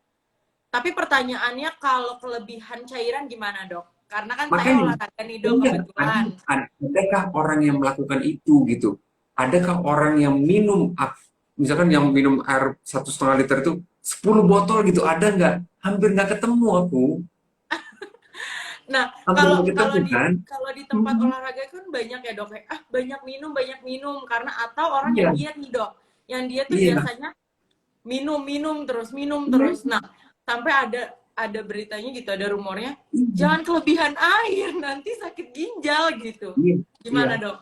Speaker 1: tapi pertanyaannya kalau kelebihan cairan gimana, Dok? Karena kan saya
Speaker 2: Makanya,
Speaker 1: olahraga nih, Dok,
Speaker 2: iya,
Speaker 1: kebetulan.
Speaker 2: adakah orang yang melakukan itu gitu? Adakah orang yang minum, misalkan yang minum air 1,5 liter itu 10 botol gitu, ada nggak? Hampir nggak ketemu aku.
Speaker 1: Nah,
Speaker 2: Hampir
Speaker 1: kalau
Speaker 2: nggak
Speaker 1: kalau
Speaker 2: ketemu
Speaker 1: di
Speaker 2: kan?
Speaker 1: kalau di tempat
Speaker 2: Mhm.
Speaker 1: olahraga kan banyak ya, Dok. Banyak minum karena atau orang yang
Speaker 2: Iya,
Speaker 1: diet nih, Dok. Yang dia tuh
Speaker 2: iya,
Speaker 1: biasanya minum
Speaker 2: iya,
Speaker 1: terus. Nah, sampai ada beritanya gitu, ada rumornya,
Speaker 2: iya,
Speaker 1: jangan kelebihan air, nanti sakit ginjal gitu.
Speaker 2: iya, iya.
Speaker 1: Gimana, Dok?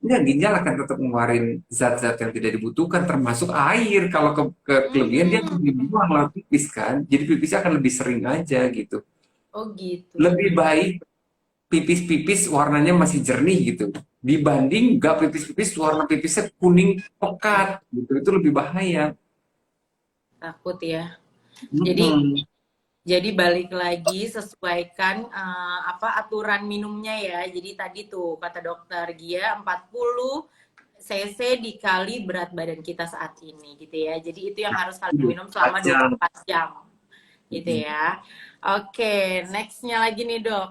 Speaker 2: Iya, ginjal akan tetap ngeluarin zat-zat yang tidak dibutuhkan, termasuk air. Kalau ke kelebihan dia akan
Speaker 1: Hmm.
Speaker 2: dibuang lewat pipis kan, jadi pipisnya akan lebih sering aja gitu.
Speaker 1: Oh gitu.
Speaker 2: Lebih baik pipis-pipis warnanya masih jernih gitu, dibanding nggak pipis-pipis warna pipisnya kuning pekat gitu, itu lebih bahaya.
Speaker 1: Takut ya. Jadi
Speaker 2: Mm-mm.
Speaker 1: jadi balik lagi sesuaikan apa aturan minumnya ya. Jadi tadi tuh kata dokter Gia 40 cc dikali berat badan kita saat ini gitu ya. Jadi itu yang harus kalian minum selama
Speaker 2: 4 jam.
Speaker 1: 24 jam gitu
Speaker 2: Mm-mm.
Speaker 1: ya. Oke, nextnya lagi nih dok.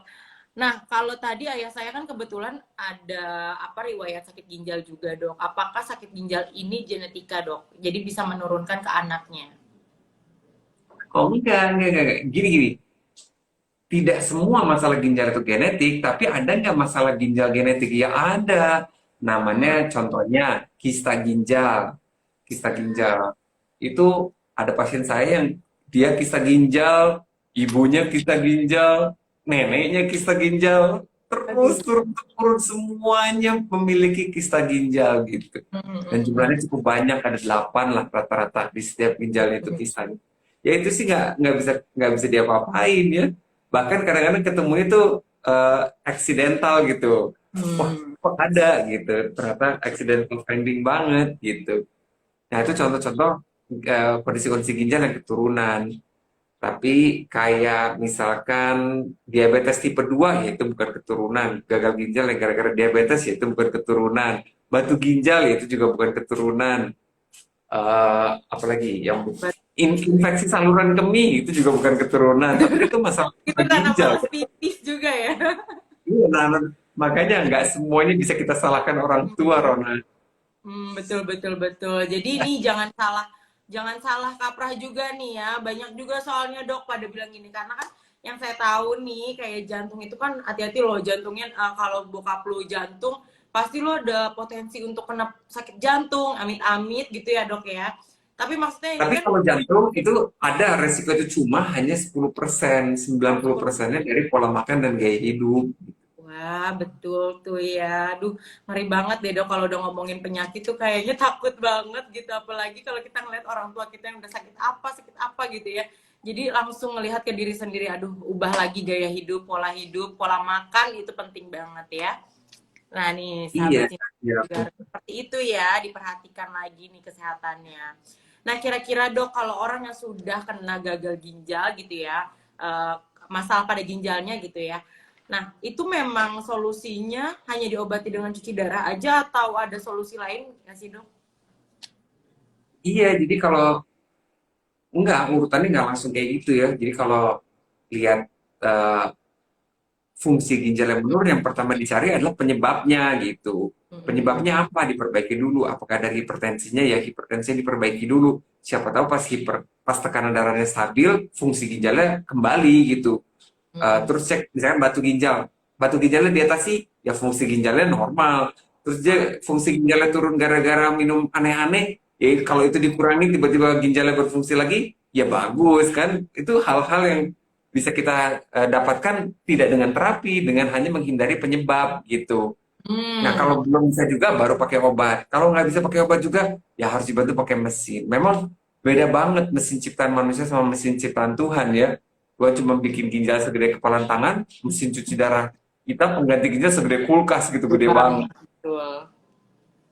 Speaker 1: Nah, kalau tadi ayah saya kan kebetulan ada apa riwayat sakit ginjal juga, Dok. Apakah sakit ginjal ini genetika, Dok? Jadi bisa menurunkan ke anaknya.
Speaker 2: Oh enggak. Gini, gini. Tidak semua masalah ginjal itu genetik, tapi ada nggak masalah ginjal genetik? Ya ada.
Speaker 1: Hmm.
Speaker 2: Namanya contohnya kista ginjal. Kista ginjal. Itu ada pasien saya yang dia kista ginjal, ibunya kista ginjal, neneknya kista ginjal,
Speaker 1: Aduh.
Speaker 2: terus turun semuanya memiliki kista ginjal gitu.
Speaker 1: Hmm, hmm,
Speaker 2: Dan
Speaker 1: hmm, hmm.
Speaker 2: jumlahnya cukup banyak, ada 8 lah rata-rata di setiap ginjal itu kistanya. Ya itu sih nggak bisa diapa-apain ya. Bahkan kadang-kadang ketemu itu accidental gitu. Wah,
Speaker 1: Hmm.
Speaker 2: kok ada gitu. Ternyata accidental finding banget gitu. Nah, itu contoh-contoh kondisi-kondisi ginjal yang keturunan. Tapi kayak misalkan diabetes tipe 2 ya itu bukan keturunan. Gagal ginjal yang gara-gara diabetes ya itu bukan keturunan. Batu ginjal ya itu juga bukan keturunan. Apalagi yang infeksi saluran kemih itu juga bukan keturunan. Tapi itu masalah
Speaker 1: Itu karena
Speaker 2: ginjal.
Speaker 1: males pipis juga ya.
Speaker 2: Iya, nah, makanya nggak semuanya bisa kita salahkan orang tua, Rona.
Speaker 1: Betul betul betul. Jadi ini jangan salah kaprah juga nih ya. Banyak juga soalnya dok pada bilang gini karena kan yang saya tahu nih kayak jantung itu kan hati-hati loh jantungnya kalau bokap lo jantung pasti lo ada potensi untuk kena sakit jantung, amit-amit gitu ya dok ya. Tapi maksudnya ini
Speaker 2: Tapi
Speaker 1: kan
Speaker 2: kalau jantung itu ada resiko itu cuma hanya 10%,
Speaker 1: oh,
Speaker 2: 90%-nya dari pola makan dan gaya hidup.
Speaker 1: wah, betul tuh ya. Aduh, ngeri banget deh dok kalau udah ngomongin penyakit tuh kayaknya takut banget gitu. Apalagi kalau kita ngeliat orang tua kita yang udah sakit apa gitu ya. Jadi langsung ngelihat ke diri sendiri, aduh, ubah lagi gaya hidup, pola makan itu penting banget ya. Nah nih,
Speaker 2: Iya,
Speaker 1: sahabat sini
Speaker 2: iya.
Speaker 1: juga harus seperti itu ya, diperhatikan lagi nih kesehatannya. Nah, kira-kira dok, kalau orang yang sudah kena gagal ginjal gitu ya, eh, masalah pada ginjalnya gitu ya, nah, itu memang solusinya hanya diobati dengan cuci darah aja atau ada solusi lain nggak sih, Dok?
Speaker 2: Iya, jadi kalau enggak, urutannya nggak langsung kayak gitu ya. Jadi kalau lihat eh, fungsi ginjal yang menurun, yang pertama dicari adalah penyebabnya gitu.
Speaker 1: Mm-mm.
Speaker 2: Penyebabnya apa? Diperbaiki dulu. Apakah dari hipertensinya? Ya hipertensi diperbaiki dulu. Siapa tahu pas tekanan darahnya stabil, fungsi ginjalnya kembali gitu.
Speaker 1: Mm-mm.
Speaker 2: Terus cek misalkan batu ginjalnya diatasi, ya fungsi ginjalnya normal. Terus dia fungsi ginjalnya turun gara-gara minum aneh-aneh, ya kalau itu dikurangi tiba-tiba ginjalnya berfungsi lagi, ya bagus kan. Itu hal-hal yang bisa kita dapatkan tidak dengan terapi, dengan hanya menghindari penyebab gitu. Nah,
Speaker 1: Hmm.
Speaker 2: kalau belum bisa juga baru pakai obat. Kalau nggak bisa pakai obat juga, ya harus dibantu pakai mesin. Memang beda banget mesin ciptaan manusia sama mesin ciptaan Tuhan ya. Gua cuma bikin ginjal segede kepalan tangan, mesin cuci darah kita pengganti ginjal segede kulkas gitu, gede banget.
Speaker 1: Banget, betul.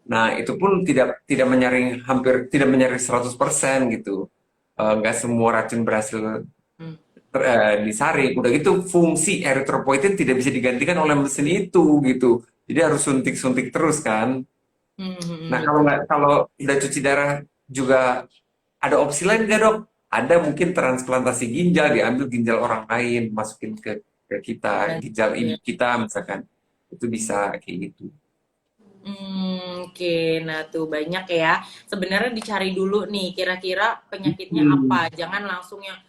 Speaker 2: Nah, itu pun tidak tidak menyaring hampir tidak menyaring 100% gitu. Nggak semua racun berhasil
Speaker 1: Hmm.
Speaker 2: disaring. Udah gitu fungsi eritropoietin tidak bisa digantikan oleh mesin itu gitu. Jadi harus suntik-suntik terus kan. Nah, kalau
Speaker 1: Betul.
Speaker 2: nggak kalau udah cuci darah juga ada opsi lain nggak dok? Ada mungkin transplantasi ginjal, diambil ginjal orang lain, masukin ke kita, ginjal ibu
Speaker 1: Ya.
Speaker 2: kita misalkan. Itu bisa kayak gitu.
Speaker 1: Oke. Nah, tuh banyak ya. Sebenarnya dicari dulu nih, kira-kira penyakitnya apa.
Speaker 2: Hmm.
Speaker 1: Jangan langsung yang,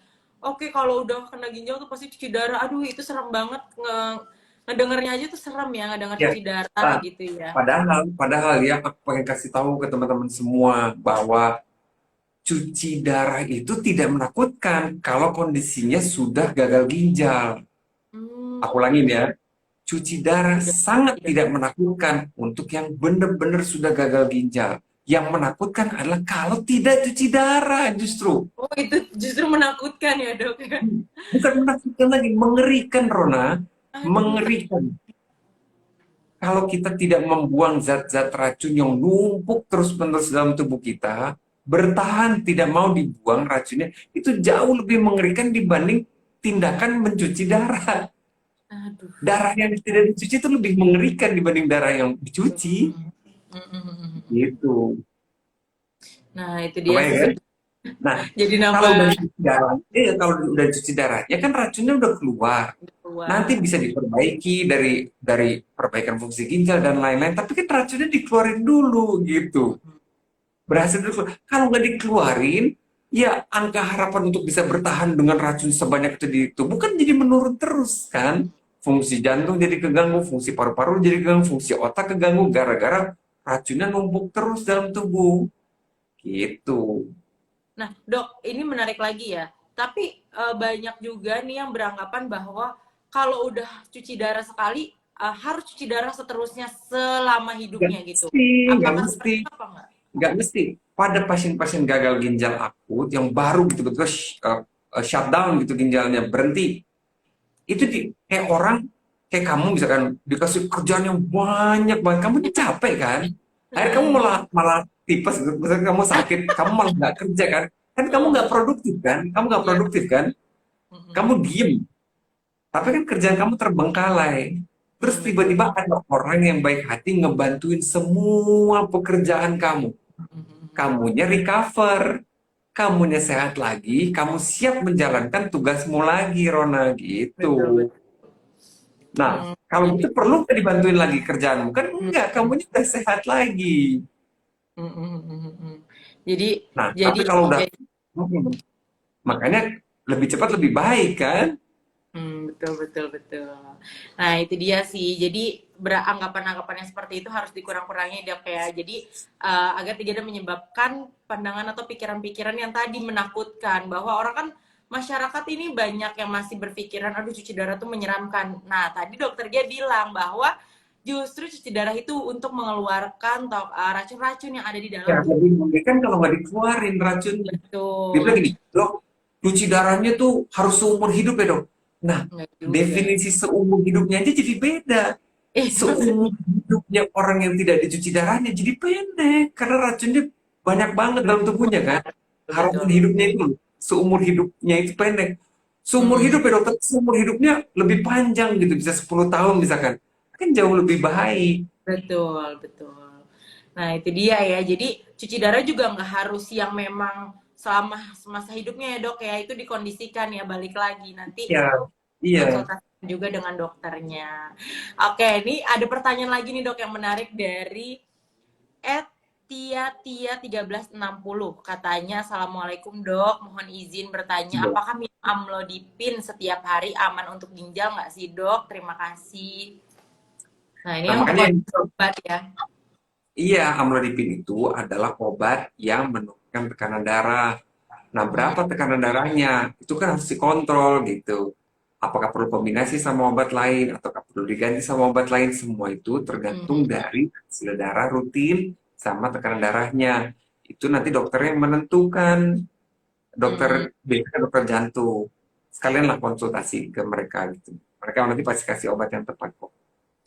Speaker 1: oke kalau udah kena ginjal tuh pasti cuci darah. Aduh, itu serem banget. Ngedengernya aja tuh serem ya, ngedenger
Speaker 2: Ya,
Speaker 1: cuci darah
Speaker 2: ah,
Speaker 1: gitu ya.
Speaker 2: padahal ya aku pengen kasih tahu ke teman-teman semua bahwa cuci darah itu tidak menakutkan kalau kondisinya sudah gagal ginjal. Aku
Speaker 1: Oh,
Speaker 2: ulangin ya, cuci darah
Speaker 1: udah
Speaker 2: sangat
Speaker 1: tidak.
Speaker 2: tidak menakutkan untuk yang benar-benar sudah gagal ginjal. Yang menakutkan adalah kalau tidak cuci darah justru.
Speaker 1: Oh, itu justru menakutkan ya, Dok ya.
Speaker 2: Bukan menakutkan lagi, mengerikan Rona.
Speaker 1: Aduh.
Speaker 2: Mengerikan. Kalau kita tidak membuang zat-zat racun yang numpuk terus-menerus dalam tubuh kita, bertahan tidak mau dibuang racunnya, itu jauh lebih mengerikan dibanding tindakan mencuci darah.
Speaker 1: Aduh.
Speaker 2: Darah yang tidak dicuci itu lebih mengerikan dibanding darah yang dicuci.
Speaker 1: Mm, mm, mm, mm.
Speaker 2: Gitu.
Speaker 1: Nah, itu dia
Speaker 2: Kebayang
Speaker 1: sih
Speaker 2: kan? Nah,
Speaker 1: Jadi
Speaker 2: kalau udah
Speaker 1: nambah
Speaker 2: cuci darah, kalau udah cuci darahnya kan racunnya udah keluar. Nanti
Speaker 1: keluar.
Speaker 2: bisa diperbaiki dari perbaikan fungsi ginjal dan lain-lain. Tapi kan racunnya dikeluarin dulu gitu. Berhasil dulu. Kalau nggak dikeluarin, ya angka harapan untuk bisa bertahan dengan racun sebanyak itu di tubuh kan jadi menurun terus kan. Fungsi jantung jadi keganggu, fungsi paru-paru jadi keganggu, fungsi otak keganggu gara-gara racunnya numpuk terus dalam tubuh. Gitu.
Speaker 1: Nah, dok, ini menarik lagi ya. Tapi banyak juga nih yang beranggapan bahwa kalau udah cuci darah sekali, harus cuci darah seterusnya selama
Speaker 2: Nggak
Speaker 1: hidupnya gitu.
Speaker 2: mesti, nggak
Speaker 1: Apakah
Speaker 2: mesti,
Speaker 1: seperti itu apa enggak?
Speaker 2: nggak mesti. Pada pasien-pasien gagal ginjal akut yang baru gitu betul shutdown gitu ginjalnya berhenti, itu kayak orang kayak kamu misalkan dikasih kerjaan yang banyak banget, kamu ini capek kan, akhirnya kamu
Speaker 1: Hmm,
Speaker 2: malah malah tipes gitu. Misalkan kamu sakit, kamu malah nggak kerja kan, kan kamu nggak produktif kan,
Speaker 1: iya.
Speaker 2: kamu
Speaker 1: Mm-mm.
Speaker 2: diem, tapi kan kerjaan kamu terbengkalai. Terus
Speaker 1: Betul.
Speaker 2: tiba-tiba ada orang yang baik hati ngebantuin semua pekerjaan kamu.
Speaker 1: Mm-mm.
Speaker 2: Kamunya recover, kamunya sehat lagi, kamu siap menjalankan tugasmu lagi, Rona,
Speaker 1: Betul,
Speaker 2: gitu.
Speaker 1: betul.
Speaker 2: Nah, kalau
Speaker 1: Jadi,
Speaker 2: gitu perlu nggak dibantuin lagi kerjaanmu? Kan enggak, kamunya udah sehat lagi.
Speaker 1: mm-mm. Jadi,
Speaker 2: Nah,
Speaker 1: jadi,
Speaker 2: tapi kalau udah,
Speaker 1: jadi
Speaker 2: hmm, makanya lebih cepat lebih baik kan?
Speaker 1: betul, betul, betul. Nah, itu dia sih. Jadi beranggapan-anggapan yang seperti itu harus dikurang-kurangi dok ya. Jadi agar tidak menyebabkan pandangan atau pikiran-pikiran yang tadi menakutkan bahwa orang kan masyarakat ini banyak yang masih berpikiran aduh cuci darah tuh menyeramkan. Nah, tadi dokter dia bilang bahwa justru cuci darah itu untuk mengeluarkan racun-racun yang ada di
Speaker 2: Ya,
Speaker 1: dalam tubuh.
Speaker 2: lebih mengerikan kalau nggak dikeluarin racunnya. Dia bilang
Speaker 1: Betul.
Speaker 2: gini, dok, cuci darahnya tuh harus seumur hidup ya dok. Nah,
Speaker 1: Enggak juga.
Speaker 2: definisi seumur hidupnya aja jadi beda.
Speaker 1: Itu
Speaker 2: Seumur hidupnya orang yang tidak dicuci darahnya jadi pendek karena racunnya banyak banget dalam tubuhnya kan. Harapan
Speaker 1: betul.
Speaker 2: hidupnya itu seumur hidupnya itu pendek. Seumur
Speaker 1: Mm-mm.
Speaker 2: hidup ya dokter, seumur hidupnya lebih panjang gitu, bisa 10 tahun misalkan. Kan jauh lebih baik.
Speaker 1: Betul, betul. Nah, itu dia ya. Jadi, cuci darah juga nggak harus yang memang selama masa hidupnya ya, Dok ya. Itu dikondisikan ya, balik lagi. Nanti
Speaker 2: Ya, iya.
Speaker 1: konsultasi juga dengan dokternya. Oke, ini ada pertanyaan lagi nih, Dok, yang menarik dari Tia 1360. Katanya, Assalamualaikum, Dok. Mohon izin bertanya,
Speaker 2: Iya.
Speaker 1: apakah minum amlodipin setiap hari aman untuk ginjal nggak sih, Dok? Terima kasih. Nah, ini
Speaker 2: Nah,
Speaker 1: yang
Speaker 2: makanya
Speaker 1: mengkonsumsi obat ya.
Speaker 2: iya, amlodipin itu adalah obat yang menurunkan tekanan darah. Nah,
Speaker 1: Hmm.
Speaker 2: berapa tekanan darahnya? Itu kan harus dikontrol gitu. Apakah perlu kombinasi sama obat lain, ataukah perlu diganti sama obat lain? Semua itu tergantung
Speaker 1: Mhm,
Speaker 2: dari hasil darah rutin sama tekanan darahnya. Itu nanti dokter yang menentukan. Dokter
Speaker 1: mhm.
Speaker 2: biasanya dokter jantung. Sekalianlah konsultasi ke mereka gitu. Mereka nanti pasti kasih obat yang tepat kok.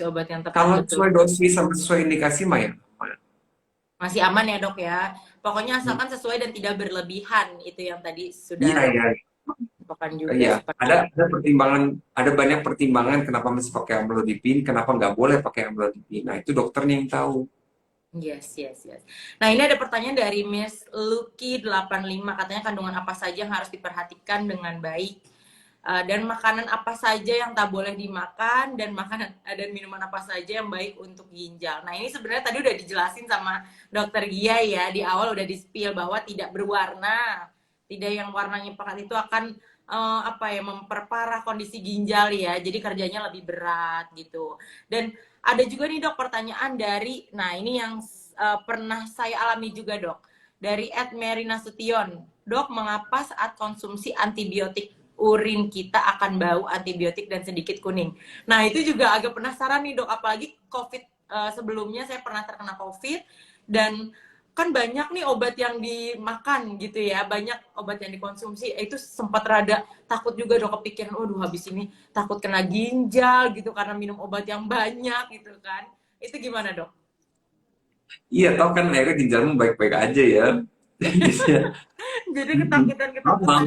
Speaker 1: Obat yang tepat
Speaker 2: Kalau
Speaker 1: betul.
Speaker 2: sesuai dosis sama sesuai indikasi mah ya aman.
Speaker 1: Masih aman ya, Dok, ya? Pokoknya asalkan sesuai dan tidak berlebihan, itu yang tadi sudah
Speaker 2: Iya, iya.
Speaker 1: katakan juga
Speaker 2: Iya,
Speaker 1: seperti
Speaker 2: ada pertimbangan, ada banyak pertimbangan kenapa mesti pakai amlodipin, kenapa nggak boleh pakai amlodipin. Nah, itu dokternya yang tahu.
Speaker 1: yes, yes, yes. Nah, ini ada pertanyaan dari Miss Lucky 85, katanya kandungan apa saja yang harus diperhatikan dengan baik. Dan makanan apa saja yang tak boleh dimakan dan makanan dan minuman apa saja yang baik untuk ginjal. Nah, ini sebenarnya tadi udah dijelasin sama Dokter Gia ya, di awal udah di-spill bahwa tidak berwarna. Tidak yang warnanya pekat itu akan apa ya, memperparah kondisi ginjal ya. Jadi kerjanya lebih berat gitu. Dan ada juga nih, Dok, pertanyaan dari nah ini yang pernah saya alami juga, Dok. Dari Ed Mary Nasution. Dok, mengapa saat konsumsi antibiotik urin kita akan bau antibiotik dan sedikit kuning. Nah, itu juga agak penasaran nih, Dok. Apalagi COVID sebelumnya saya pernah terkena COVID dan kan banyak nih obat yang dimakan gitu ya, banyak obat yang dikonsumsi. Itu sempat rada takut juga, Dok, kepikiran, waduh habis ini takut kena ginjal gitu karena minum obat yang banyak gitu kan. Itu gimana, Dok?
Speaker 2: Iya, tau kan akhirnya ginjalmu baik-baik aja ya. Jadinya,
Speaker 1: Jadi
Speaker 2: mm-mm.
Speaker 1: ketakutan-ketakutan.
Speaker 2: Normal,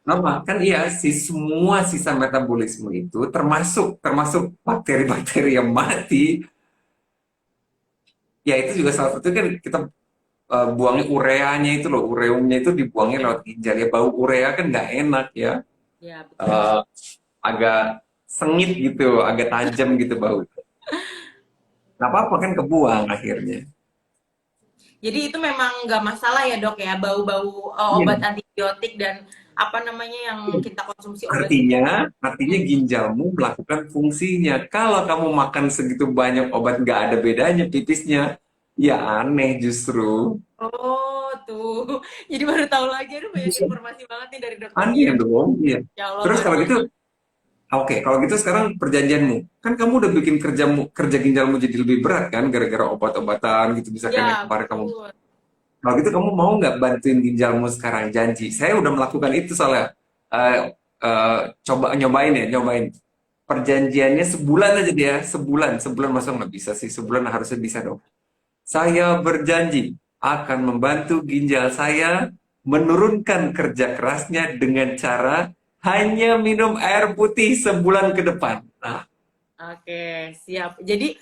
Speaker 2: normal. Kan iya sih, semua sisa metabolisme itu termasuk termasuk bakteri-bakteri yang mati. Ya itu juga salah satu kan kita buangnya ureanya itu loh, ureumnya itu dibuangnya
Speaker 1: Ya,
Speaker 2: lewat ginjal ya. Bau urea kan nggak enak ya.
Speaker 1: ya betul.
Speaker 2: Eh, agak sengit gitu, agak tajam gitu bau. Nggak apa-apa kan kebuang akhirnya.
Speaker 1: Jadi itu memang nggak masalah ya dok ya, bau-bau obat
Speaker 2: Iya.
Speaker 1: antibiotik dan apa namanya yang kita konsumsi obat itu.
Speaker 2: Artinya ginjalmu melakukan fungsinya. Kalau kamu makan segitu banyak obat nggak ada bedanya pipisnya, ya aneh justru.
Speaker 1: Oh tuh, jadi baru tahu lagi. Aduh banyak informasi banget nih dari dokter
Speaker 2: Aneh
Speaker 1: Gia.
Speaker 2: dong, iya.
Speaker 1: Ya Allah
Speaker 2: Terus
Speaker 1: luar
Speaker 2: kalau gitu,
Speaker 1: biasa.
Speaker 2: oke, kalau gitu sekarang perjanjianmu. Kan kamu udah bikin kerja ginjalmu jadi lebih berat kan, gara-gara obat-obatan gitu. Misalkan yang
Speaker 1: Ya
Speaker 2: kemarin kamu.
Speaker 1: betul.
Speaker 2: Kalau gitu kamu mau nggak bantuin ginjalmu sekarang? Janji. Saya udah melakukan itu soalnya. Coba nyobain ya, nyobain. Perjanjiannya sebulan aja dia, sebulan masa nggak bisa sih, sebulan harusnya bisa dong. Saya berjanji akan membantu ginjal saya menurunkan kerja kerasnya dengan cara hanya minum air putih sebulan ke depan. Nah,
Speaker 1: Oke, siap. Jadi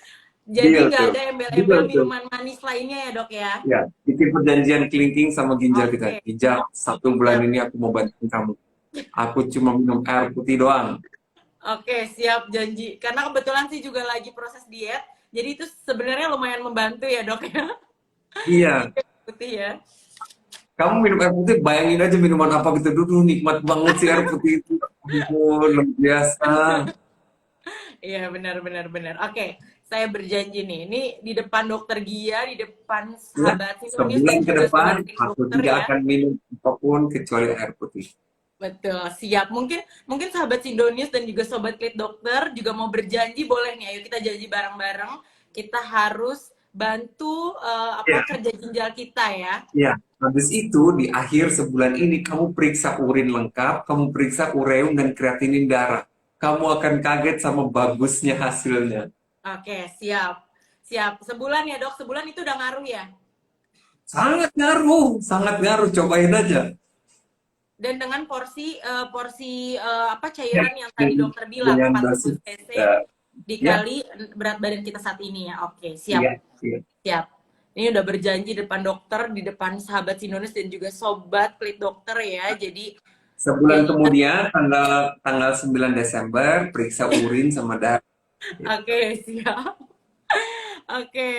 Speaker 2: deal
Speaker 1: nggak
Speaker 2: tuh,
Speaker 1: ada embel-embel
Speaker 2: deal tuh.
Speaker 1: minuman manis lainnya ya dok ya?
Speaker 2: Ya, bikin perjanjian kelingking sama ginjal kita.
Speaker 1: Oke,
Speaker 2: Ginjal, 1 bulan
Speaker 1: siap.
Speaker 2: ini aku mau bantuin kamu. Aku cuma minum air putih doang.
Speaker 1: Oke, siap janji. Karena kebetulan sih juga lagi proses diet. Jadi itu sebenarnya lumayan membantu ya dok ya.
Speaker 2: Iya,
Speaker 1: Minum putih ya.
Speaker 2: kamu minum air putih, bayangin aja minuman apa gitu. Dulu nikmat banget sih air putih itu. Ampun, luar biasa.
Speaker 1: Iya benar benar benar. Oke, saya berjanji nih. Ini di depan dokter Gia, di depan
Speaker 2: Ya,
Speaker 1: sahabat Sinonius dan
Speaker 2: sebulan ke
Speaker 1: juga
Speaker 2: depan
Speaker 1: sobat Klik
Speaker 2: aku
Speaker 1: dokter
Speaker 2: tidak
Speaker 1: ya.
Speaker 2: akan minum apapun kecuali air putih.
Speaker 1: Betul, siap. Mungkin mungkin sahabat Sindonius dan juga sobat Klik Dokter juga mau berjanji boleh nih. Ayo kita janji bareng-bareng. Kita harus bantu apa
Speaker 2: Ya,
Speaker 1: kerja ginjal kita ya.
Speaker 2: ya. Habis itu di akhir sebulan ini kamu periksa urin lengkap, kamu periksa ureum dan kreatinin darah. Kamu akan kaget sama bagusnya hasilnya.
Speaker 1: Oke, siap. Siap. Sebulan ya, Dok. Sebulan itu udah ngaruh ya.
Speaker 2: Sangat ngaruh. Cobain aja.
Speaker 1: Dan dengan porsi apa
Speaker 2: Ya,
Speaker 1: cairan yang tadi dokter bilang
Speaker 2: dengan
Speaker 1: 40
Speaker 2: dosis,
Speaker 1: cc
Speaker 2: eh, ya,
Speaker 1: dikali berat badan kita saat ini ya. Oke,
Speaker 2: iya,
Speaker 1: siap.
Speaker 2: iya.
Speaker 1: Siap. Ini udah berjanji di depan dokter, di depan sahabat Sinonus dan juga sobat klik dokter ya. Jadi
Speaker 2: Sebulan
Speaker 1: janji.
Speaker 2: kemudian, tanggal tanggal 9 Desember, periksa urin sama darah.
Speaker 1: Oke, siap. Oke.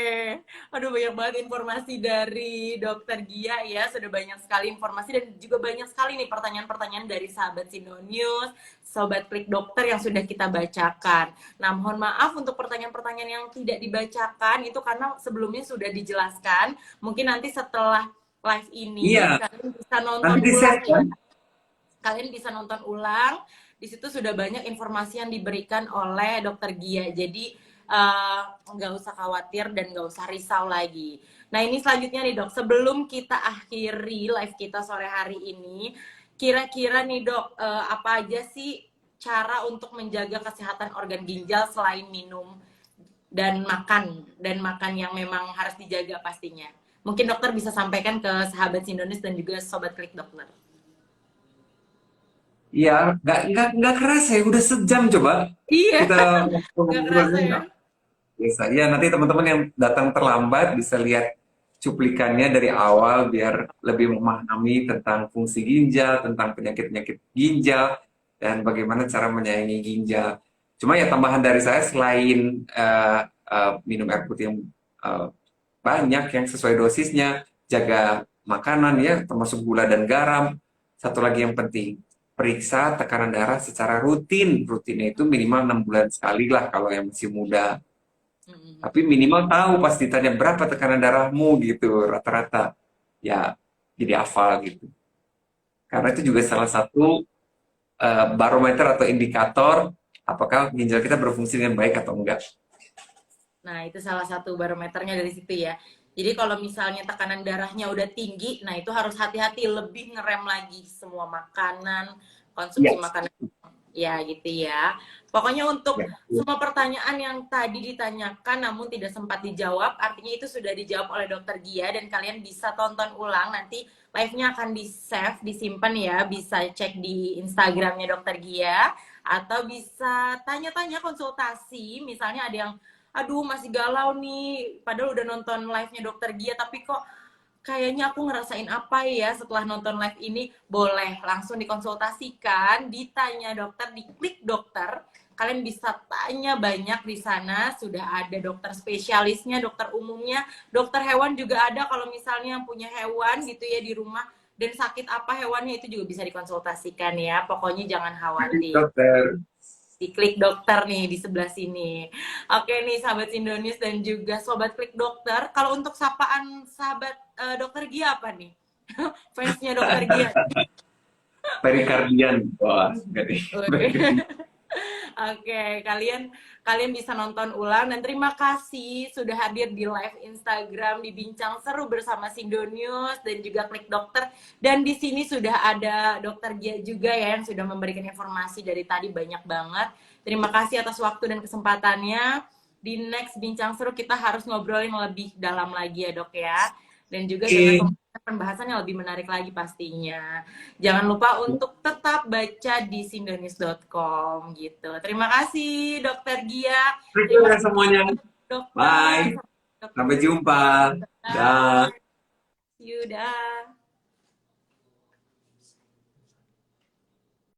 Speaker 1: Aduh banyak banget informasi dari dokter Gia ya. Sudah banyak sekali informasi dan juga banyak sekali nih pertanyaan-pertanyaan dari sahabat Sinonius, sobat klik dokter yang sudah kita bacakan. Nah, mohon maaf untuk pertanyaan-pertanyaan yang tidak dibacakan itu karena sebelumnya sudah dijelaskan. Mungkin nanti setelah live ini
Speaker 2: Iya,
Speaker 1: kalian bisa nonton
Speaker 2: nanti di
Speaker 1: ulang
Speaker 2: save
Speaker 1: ya.
Speaker 2: kan?
Speaker 1: Kalian bisa nonton ulang. Di situ sudah banyak informasi yang diberikan oleh dokter Gia. Jadi nggak usah khawatir dan nggak usah risau lagi. Nah ini selanjutnya nih dok, sebelum kita akhiri live kita sore hari ini, kira-kira nih dok, apa aja sih cara untuk menjaga kesehatan organ ginjal selain minum dan makan yang memang harus dijaga pastinya. Mungkin dokter bisa sampaikan ke sahabat Sindonis dan juga sobat klik dokter.
Speaker 2: Iya, nggak kerasa ya, udah sejam coba
Speaker 1: Iya,
Speaker 2: kita
Speaker 1: nggak
Speaker 2: ngobrol
Speaker 1: kerasa ya.
Speaker 2: nggak biasa. Ya, nanti teman-teman yang datang terlambat bisa lihat cuplikannya dari awal biar lebih memahami tentang fungsi ginjal, tentang penyakit-penyakit ginjal, dan bagaimana cara menyayangi ginjal. Cuma ya tambahan dari saya selain minum air putih yang eh, banyak yang sesuai dosisnya, jaga makanan ya, termasuk gula dan garam. Satu lagi yang penting, periksa tekanan darah secara rutin. Rutinnya itu minimal 6 bulan sekali lah kalau yang masih muda.
Speaker 1: Mm-mm.
Speaker 2: Tapi minimal tahu pas ditanya berapa tekanan darahmu gitu, rata-rata. Ya, jadi hafal gitu. Karena itu juga salah satu barometer atau indikator apakah ginjal kita berfungsi dengan baik atau enggak.
Speaker 1: Nah, itu salah satu barometernya dari situ ya. Jadi kalau misalnya tekanan darahnya udah tinggi, nah itu harus hati-hati, lebih ngerem lagi semua makanan,
Speaker 2: Ya,
Speaker 1: konsumsi makanan. Ya, gitu ya. Pokoknya untuk
Speaker 2: ya, ya.
Speaker 1: semua pertanyaan yang tadi ditanyakan namun tidak sempat dijawab, artinya itu sudah dijawab oleh dokter Gia dan kalian bisa tonton ulang. Nanti live-nya akan di-save, disimpan ya. Bisa cek di Instagramnya dokter Gia atau bisa tanya-tanya konsultasi. Misalnya ada yang aduh masih galau nih padahal udah nonton live-nya dokter Gia tapi kok kayaknya aku ngerasain apa ya setelah nonton live ini, boleh langsung dikonsultasikan, ditanya dokter, diklik dokter. Kalian bisa tanya banyak di sana, sudah ada dokter spesialisnya, dokter umumnya, dokter hewan juga ada kalau misalnya punya hewan gitu ya di rumah dan sakit apa hewannya itu juga bisa dikonsultasikan ya. Pokoknya jangan khawatir.
Speaker 2: Dokter.
Speaker 1: Diklik dokter nih di sebelah sini. Oke nih sahabat Indonews dan juga sobat klik dokter. Kalau untuk sapaan sahabat dokter Gia apa nih? Fansnya dokter Gia.
Speaker 2: Perikardian. Wah, enggak deh.
Speaker 1: Oke, kalian kalian bisa nonton ulang dan terima kasih sudah hadir di live Instagram di Bincang Seru bersama Sindonius dan juga Klik Dokter. Dan di sini sudah ada Dokter Gia juga ya yang sudah memberikan informasi dari tadi banyak banget. Terima kasih atas waktu dan kesempatannya. Di next Bincang Seru kita harus ngobrolin lebih dalam lagi ya dok ya. Dan juga dengan
Speaker 2: Oke.
Speaker 1: pembahasan yang lebih menarik lagi pastinya. Jangan lupa untuk tetap baca di sindonews.com gitu. Terima kasih Dokter Gia.
Speaker 2: Terima
Speaker 1: Terima
Speaker 2: kasih
Speaker 1: kasih
Speaker 2: semuanya.
Speaker 1: dokter.
Speaker 2: Bye. Sampai jumpa. Dah.
Speaker 1: Bye. See you dah.